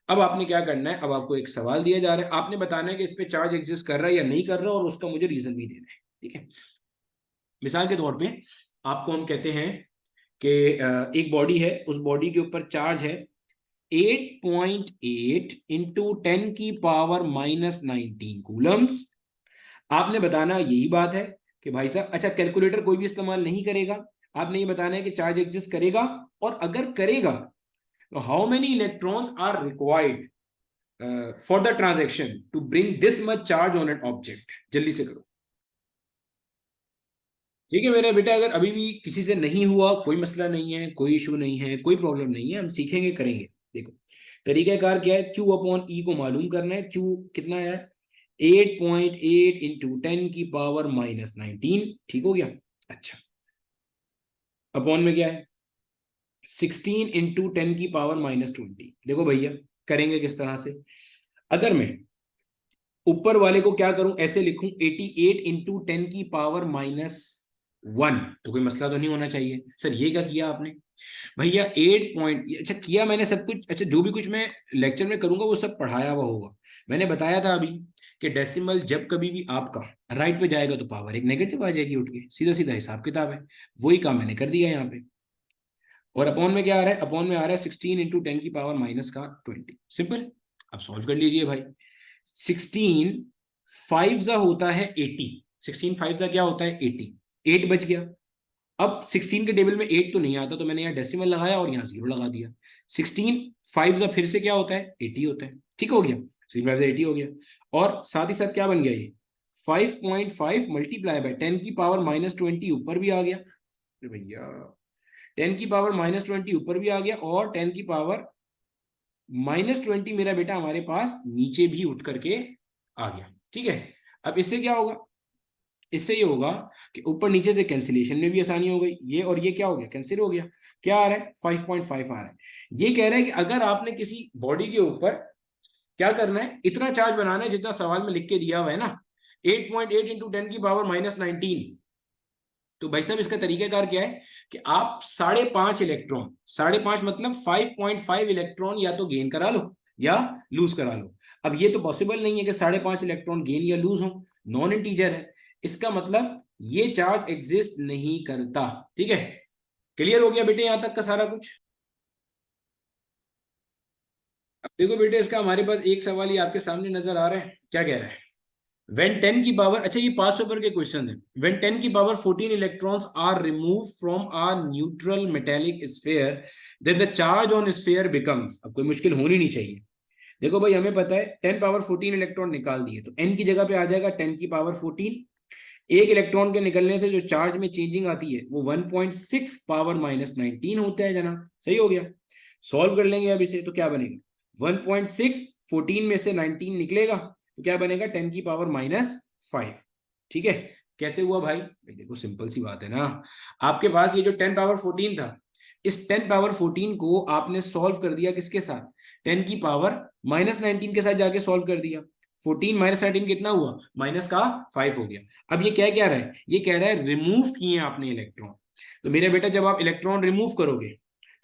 Speaker 1: अब आपने क्या करना है, अब आपको एक सवाल दिया जा रहा है, आपने बताना है कि इस पे चार्ज एग्जिस्ट कर रहा है या नहीं कर रहा है, और उसका मुझे रीजन भी देना है, ठीक है। मिसाल के तौर पे आपको हम कहते हैं कि एक बॉडी है, उस बॉडी के ऊपर चार्ज है 8.8 इंटू 10 की पावर -19 कूलम्स। आपने बताना यही बात है कि भाई साहब, अच्छा कैलकुलेटर कोई भी इस्तेमाल नहीं करेगा, आपने ये बताना है कि चार्ज एग्जिस्ट करेगा, और अगर करेगा तो how many electrons are required for the transaction to bring this much charge on an object. जल्दी से करो, ठीक है मेरे बेटा। अगर अभी भी किसी से नहीं हुआ, कोई मसला नहीं है, कोई इशू नहीं है, कोई प्रॉब्लम नहीं है, हम सीखेंगे करेंगे। देखो तरीकाकार क्या है, Q अपॉन ई को मालूम करना है। Q कितना है, 8.8 इंटू 10 की पावर -19, ठीक हो गया। अच्छा, अपॉन में क्या है, 16 इंटू 10 की पावर -20। देखो भैया करेंगे किस तरह से, अगर मैं ऊपर वाले को क्या करूं, ऐसे लिखूं 88 इंटू 10 की पावर -1, तो कोई मसला तो नहीं होना चाहिए। सर ये क्या किया आपने भैया, 8 पॉइंट, अच्छा किया मैंने सब कुछ, अच्छा जो भी कुछ मैं लेक्चर में करूंगा वो सब पढ़ाया हुआ होगा। मैंने बताया था अभी कि डेसिमल जब कभी भी आपका राइट पे जाएगा तो पावर एक नेगेटिव आ जाएगी उठ के, सीधा सीधा हिसाब किताब है। वही काम मैंने कर दिया यहाँ पे। और अपॉन में क्या आ रहा है, अपॉन में आ रहा है 16 इंटू 10 की पावर -20, सिंपल। अब सॉल्व कर लीजिए भाई। 16 5 होता है 80, 16 5 क्या होता है 80, 8 बच गया। अब 16 के टेबल में 8 तो नहीं आता, तो मैंने यहाँ डेसिमल लगाया और यहाँ 0 लगा दिया। 16 5 जा फिर से क्या होता है, 80 होता है। ठीक हो गया, 80 हो गया। और साथ ही साथ क्या बन गया ये 5.5 मल्टीप्लाई बाय 10 की पावर -20 ऊपर भी आ गया। भैया 10 की पावर -20 ऊपर भी आ गया, और 10 की पावर -20 मेरा बेटा हमारे पास नीचे भी उठ करके आ गया। ठीक है, अब इससे क्या होगा, इससे ये होगा कि ऊपर नीचे से कैंसिलेशन में भी आसानी हो गई, ये और ये क्या हो गया, कैंसिल हो गया। क्या आ रहा है, 5.5 आ रहा है। ये कह रहा है कि अगर आपने किसी बॉडी के ऊपर क्या करना है, इतना चार्ज बनाना है जितना सवाल में लिख के दिया हुआ है ना, 8.8 इंटू 10 की पावर -19। तो भाई साहब इसका तरीकाकार क्या है कि आप 5.5 इलेक्ट्रॉन, 5.5 मतलब 5.5 इलेक्ट्रॉन या तो गेन करा लो या लूज करा लो। अब ये तो पॉसिबल नहीं है कि 5.5 इलेक्ट्रॉन गेन या लूज हो, नॉन इंटीजर है, इसका मतलब ये चार्ज एग्जिस्ट नहीं करता। ठीक है, क्लियर हो गया बेटे यहां तक का सारा कुछ। अब देखो बेटे इसका हमारे पास एक सवाल ही आपके सामने नजर आ रहा है, क्या कह रहा है, when 10 की पावर, अच्छा ये पास पेपर के क्वेश्चन है, when 10 की power 14 electrons are removed from a neutral metallic sphere then the charge on sphere becomes, अब कोई मुश्किल होनी नहीं चाहिए। देखो भाई हमें पता है 10 पावर 14 इलेक्ट्रॉन निकाल दिए, तो n की जगह पे आ जाएगा 10 की पावर 14। एक इलेक्ट्रॉन के निकलने से जो चार्ज में चेंजिंग आती है वो 1.6 पावर -19 होता है जनाब। सही हो गया, सॉल्व कर लेंगे अब इसे, तो क्या बनेगा 1.6, 14 में से 19 निकलेगा तो क्या बनेगा 10 की पावर -5। ठीक है, कैसे हुआ भाई, देखो सिंपल सी बात है ना, आपके पास ये जो 10 पावर 14 था, इस 10 पावर 14 को आपने सॉल्व कर दिया किसके साथ, 10 की पावर -19 के साथ जाके सॉल्व कर दिया। 14 -13 कितना हुआ, -5 हो गया। अब ये क्या कह रहा है, ये कह रहा है रिमूव किए आपने इलेक्ट्रॉन। तो मेरे बेटा जब आप इलेक्ट्रॉन रिमूव करोगे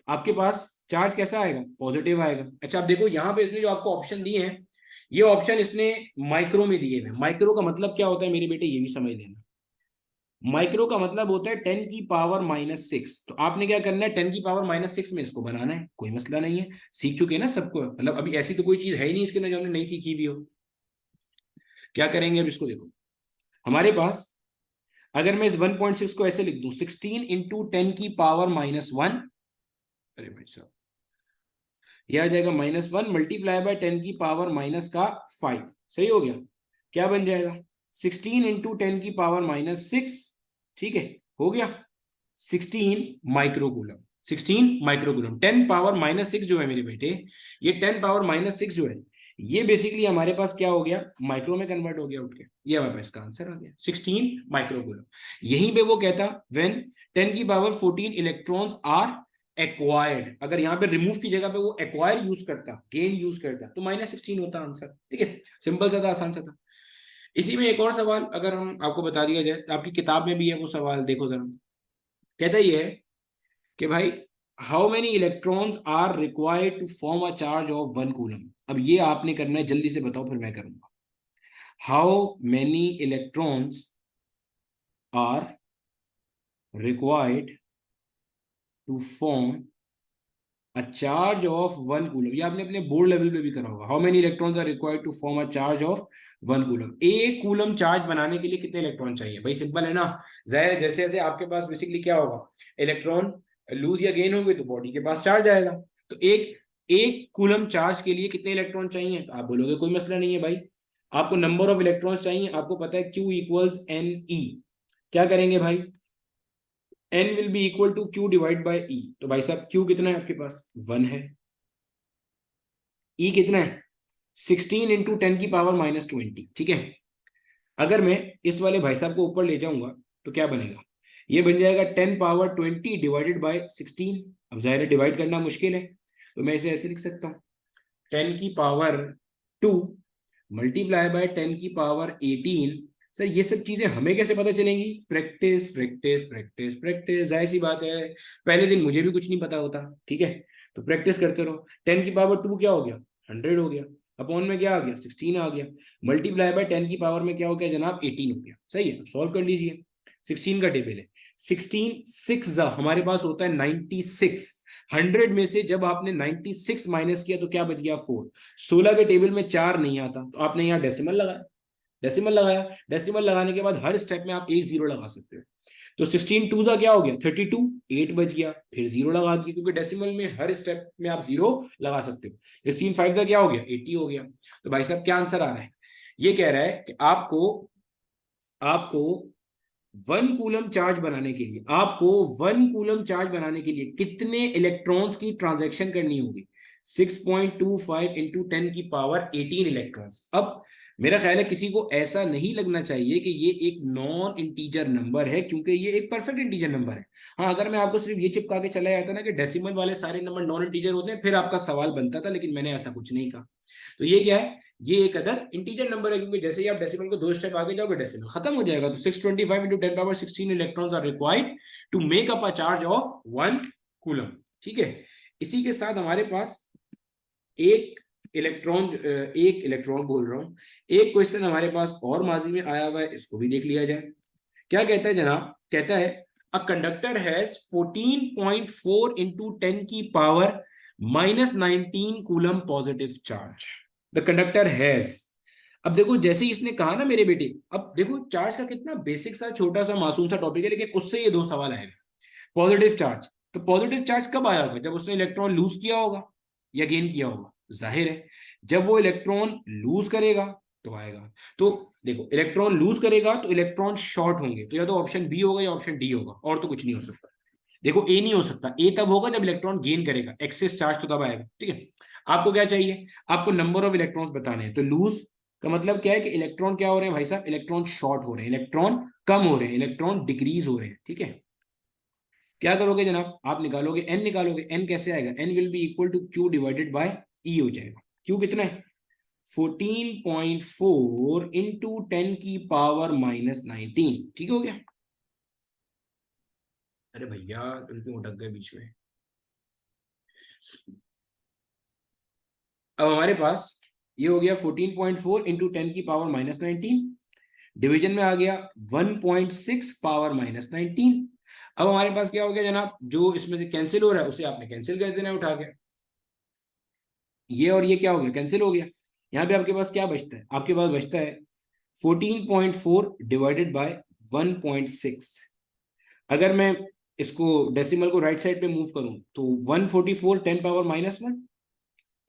Speaker 1: आपके पास चार्ज कैसा आएगा, पॉजिटिव आएगा। अच्छा अब देखो यहाँ पे इसने जो आपको ऑप्शन दिए हैं, ये ऑप्शन इसने माइक्रो में दिए हैं। माइक्रो का मतलब क्या होता है मेरे बेटे, ये भी समझ लेना। माइक्रो का मतलब होता है 10 की पावर -6। तो आपने क्या करना है, 10 की पावर -6 में इसको बनाना है, कोई मसला नहीं है, सीख चुके हैं ना सबको, मतलब अभी ऐसी तो कोई चीज है ही नहीं इसके अंदर जो हमने नहीं सीखी भी हो। क्या करेंगे अब इसको, देखो हमारे पास अगर मैं इस 1.6 को ऐसे लिख दूं, 16 इंटू 10 की पावर -1, अरे भाई साहब यह आ जाएगा -1 मल्टीप्लाई बाय 10 की पावर -5। सही हो गया, क्या बन जाएगा 16 इंटू 10 की पावर -6। ठीक है, हो गया 16 माइक्रोकूलम। 16 माइक्रोकूलम, 10 पावर -6 जो है मेरे बेटे, ये 10 पावर -6 जो है ये बेसिकली हमारे पास क्या हो गया, माइक्रो में कन्वर्ट हो गया उठ के, ये हमारे पास इसका आंसर आ गया 16 माइक्रोकूलम। यहीं पे वो कहता व्हेन 10 की पावर 14 इलेक्ट्रॉन्स आर एक्वायर्ड, अगर यहाँ पे रिमूव की जगह पे वो एक्वायर यूज करता, गेन यूज करता, तो -16 होता आंसर। ठीक है, सिंपल सा था, आसान सा था। इसी में एक और सवाल अगर हम आपको बता दिया जाए, आपकी किताब में भी है वो सवाल, देखो जरा, कहता ये है कि भाई how many electrons are required to form a charge of 1 coulomb. अब ये आपने करना है, जल्दी से बताओ फिर मैं करूंगा। How many electrons are required to form a charge of 1 coulomb, ये आपने अपने बोर्ड लेवल पे भी करा होगा। How many electrons are required to form a charge of 1 coulomb, एक कूलम चार्ज बनाने के लिए कितने इलेक्ट्रॉन चाहिए, भाई सिंपल है ना। जाहिर जैसे जैसे आपके पास बेसिकली क्या होगा, इलेक्ट्रॉन लूज या गेन होंगे तो बॉडी के पास चार्ज आएगा। तो एक एक कूलम चार्ज के लिए कितने इलेक्ट्रॉन चाहिए, तो आप बोलोगे कोई मसला नहीं है भाई, आपको नंबर ऑफ इलेक्ट्रॉन्स चाहिए, आपको पता है Q इक्वल्स NE। क्या करेंगे भाई, N will be equal to Q divide by E। तो भाई साहब Q कितना है आपके पास, 1 है। E कितना है, 16 इंटू 10 की पावर -20। ठीक है, अगर मैं इस वाले भाई साहब को ऊपर ले जाऊंगा तो क्या बनेगा, ये बन जाएगा 10 पावर 20 डिवाइडेड बाय 16। अब जाहिर है डिवाइड करना मुश्किल है, तो मैं इसे ऐसे लिख सकता हूँ 10 की पावर 2 मल्टीप्लाई बाय 10 की पावर 18। सर ये सब चीजें हमें कैसे पता चलेंगी, प्रैक्टिस प्रैक्टिस प्रैक्टिस प्रैक्टिस, जाहिर सी बात है पहले दिन मुझे भी कुछ नहीं पता होता। ठीक है, तो प्रैक्टिस करते रहो। 10 की पावर 2 क्या हो गया, 100 हो गया, अपॉन में क्या आ गया 16 आ गया, मल्टीप्लाई बाय 10 की पावर में क्या हो गया जनाब 18 हो गया। सही है, सॉल्व कर लीजिए। 16 का टेबल है, 16 6 हमारे पास होता है 96। 100 में से जब आपने 96 माइनस किया तो क्या बच गया 4। 16 के टेबल में 4 नहीं आता, तो आपने यहाँ डेसिमल लगाया, डेसिमल लगाया, डेसिमल लगाने के बाद हर स्टेप में आप 1 0 लगा सकते हो। तो 16 टू सा क्या हो गया 32, 8 बच गया, फिर जीरो लगा दिया, क्योंकि डेसिमल में हर स्टेप में आप जीरो लगा सकते हो। 16 5 का क्या हो गया 80 हो गया। तो भाई साहब क्या आंसर आ रहा है, ये कह रहा है कि आपको आपको 1 कूलम चार्ज बनाने के लिए, आपको 1 कूलम चार्ज बनाने के लिए कितने इलेक्ट्रॉन्स की ट्रांजैक्शन करनी होगी, 6.25 इंटू 10 की पावर 18 इलेक्ट्रॉन्स। अब मेरा ख्याल है किसी को ऐसा नहीं लगना चाहिए कि ये एक नॉन इंटीजर नंबर है, क्योंकि ये एक परफेक्ट इंटीजर नंबर है। हाँ, अगर मैं आपको सिर्फ ये चिपका के चला जाता ना कि डेसिमल वाले सारे नंबर नॉन इंटीजर होते हैं, फिर आपका सवाल बनता था, लेकिन मैंने ऐसा कुछ नहीं कहा। तो ये क्या है, ये एक अदर इंटीजर नंबर है, क्योंकि जैसे ही आप डेसिमल को 2 स्टेप आगे जाओगे डेसिमल खत्म हो जाएगा। तो 625 into 10 power 16 electrons are required to make up a charge of 1 coulomb. ठीक है, इसी के साथ हमारे पास एक इलेक्ट्रॉन बोल रहा हूं, एक क्वेश्चन हमारे पास और माजी में आया हुआ है, इसको भी देख लिया जाए। क्या कहता है जनाब, कहता है अ कंडक्टर हैज 14.4 इंटू 10 की power -19 coulomb positive charge. The conductor has, अब देखो जैसे ही इसने कहा ना मेरे बेटे, अब देखो चार्ज का कितना बेसिक सा छोटा सा मासूम सा टॉपिक है, लेकिन उससे ये दो सवाल आएगा। पॉजिटिव चार्ज, तो पॉजिटिव चार्ज कब आया होगा, जब उसने इलेक्ट्रॉन लूज किया होगा या गेन किया होगा, जाहिर है जब वो इलेक्ट्रॉन लूज करेगा तो आएगा। तो देखो इलेक्ट्रॉन लूज करेगा तो इलेक्ट्रॉन शॉर्ट होंगे, तो या तो ऑप्शन बी होगा या ऑप्शन डी होगा, और तो कुछ नहीं हो सकता। देखो ए नहीं हो सकता, ए तब होगा जब इलेक्ट्रॉन गेन करेगा, एक्सेस चार्ज तो तब आएगा। ठीक है, आपको क्या चाहिए, आपको नंबर ऑफ इलेक्ट्रॉन्स बताने हैं। तो लूज का मतलब क्या है कि इलेक्ट्रॉन क्या हो रहे हैं भाई साहब, इलेक्ट्रॉन शॉर्ट हो रहे हैं, इलेक्ट्रॉन कम हो रहे हैं, इलेक्ट्रॉन डिक्रीज हो रहे हैं। ठीक है, क्या करोगे जनाब, आप निकालोगे एन, निकालोगे एन कैसे आएगा, N will be equal to Q divided by E हो जाएगा। क्यू कितना है 14.4 इंटू 10 की पावर -19। ठीक हो गया। अरे भैया तुम क्यों अटक गए बीच में। अब हमारे पास ये हो गया 14.4 इंटू 10 की पावर -19, डिवीजन में आ गया 1.6 पावर -19। अब हमारे पास क्या हो गया जनाब, जो इसमें से कैंसिल हो रहा है उसे आपने कैंसिल कर देना है उठा के, ये और ये क्या हो गया कैंसिल हो गया। यहाँ पे आपके पास क्या बचता है, आपके पास बचता है 14.4 डिवाइडेड बाय 1.6। अगर मैं इसको डेसिमल को राइट साइड पे मूव करूं तो 144 10 पावर -1,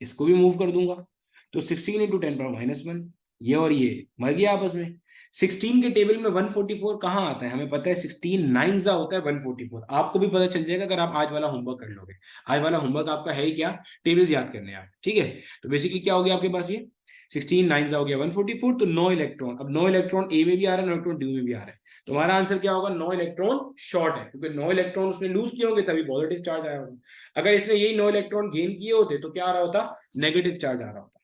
Speaker 1: इसको भी मूव कर दूंगा तो 16 इंटू 10 पावर -1, ये और ये मर गया आपस में। 16 के टेबल में 144 कहाँ आता है, हमें पता है 16 9 जा होता है 144, आपको भी पता चल जाएगा अगर आप आज वाला होमवर्क कर लोगे। आज वाला होमवर्क आपका है ही क्या, टेबल्स याद करने हैं। ठीक है, तो बेसिकली क्या हो गया आपके पास, ये 16 9 जा हो गया 144, तो 9 इलेक्ट्रॉन, अब 9 इलेक्ट्रॉन ए में भी आ रहा है 9 इलेक्ट्रॉन डी में भी आ रहा है, तो हमारा आंसर क्या होगा, 9 इलेक्ट्रॉन शॉर्ट है, क्योंकि 9 इलेक्ट्रॉन उसने लूज किए होंगे तभी पॉजिटिव चार्ज आया होगा। अगर इसने यही 9 इलेक्ट्रॉन गेन किए होते तो क्या आ रहा होता, नेगेटिव चार्ज आ रहा होता।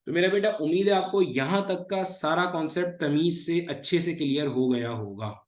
Speaker 1: तो मेरा बेटा उम्मीद है आपको यहां तक का सारा कॉन्सेप्ट तमीज से अच्छे से क्लियर हो गया होगा।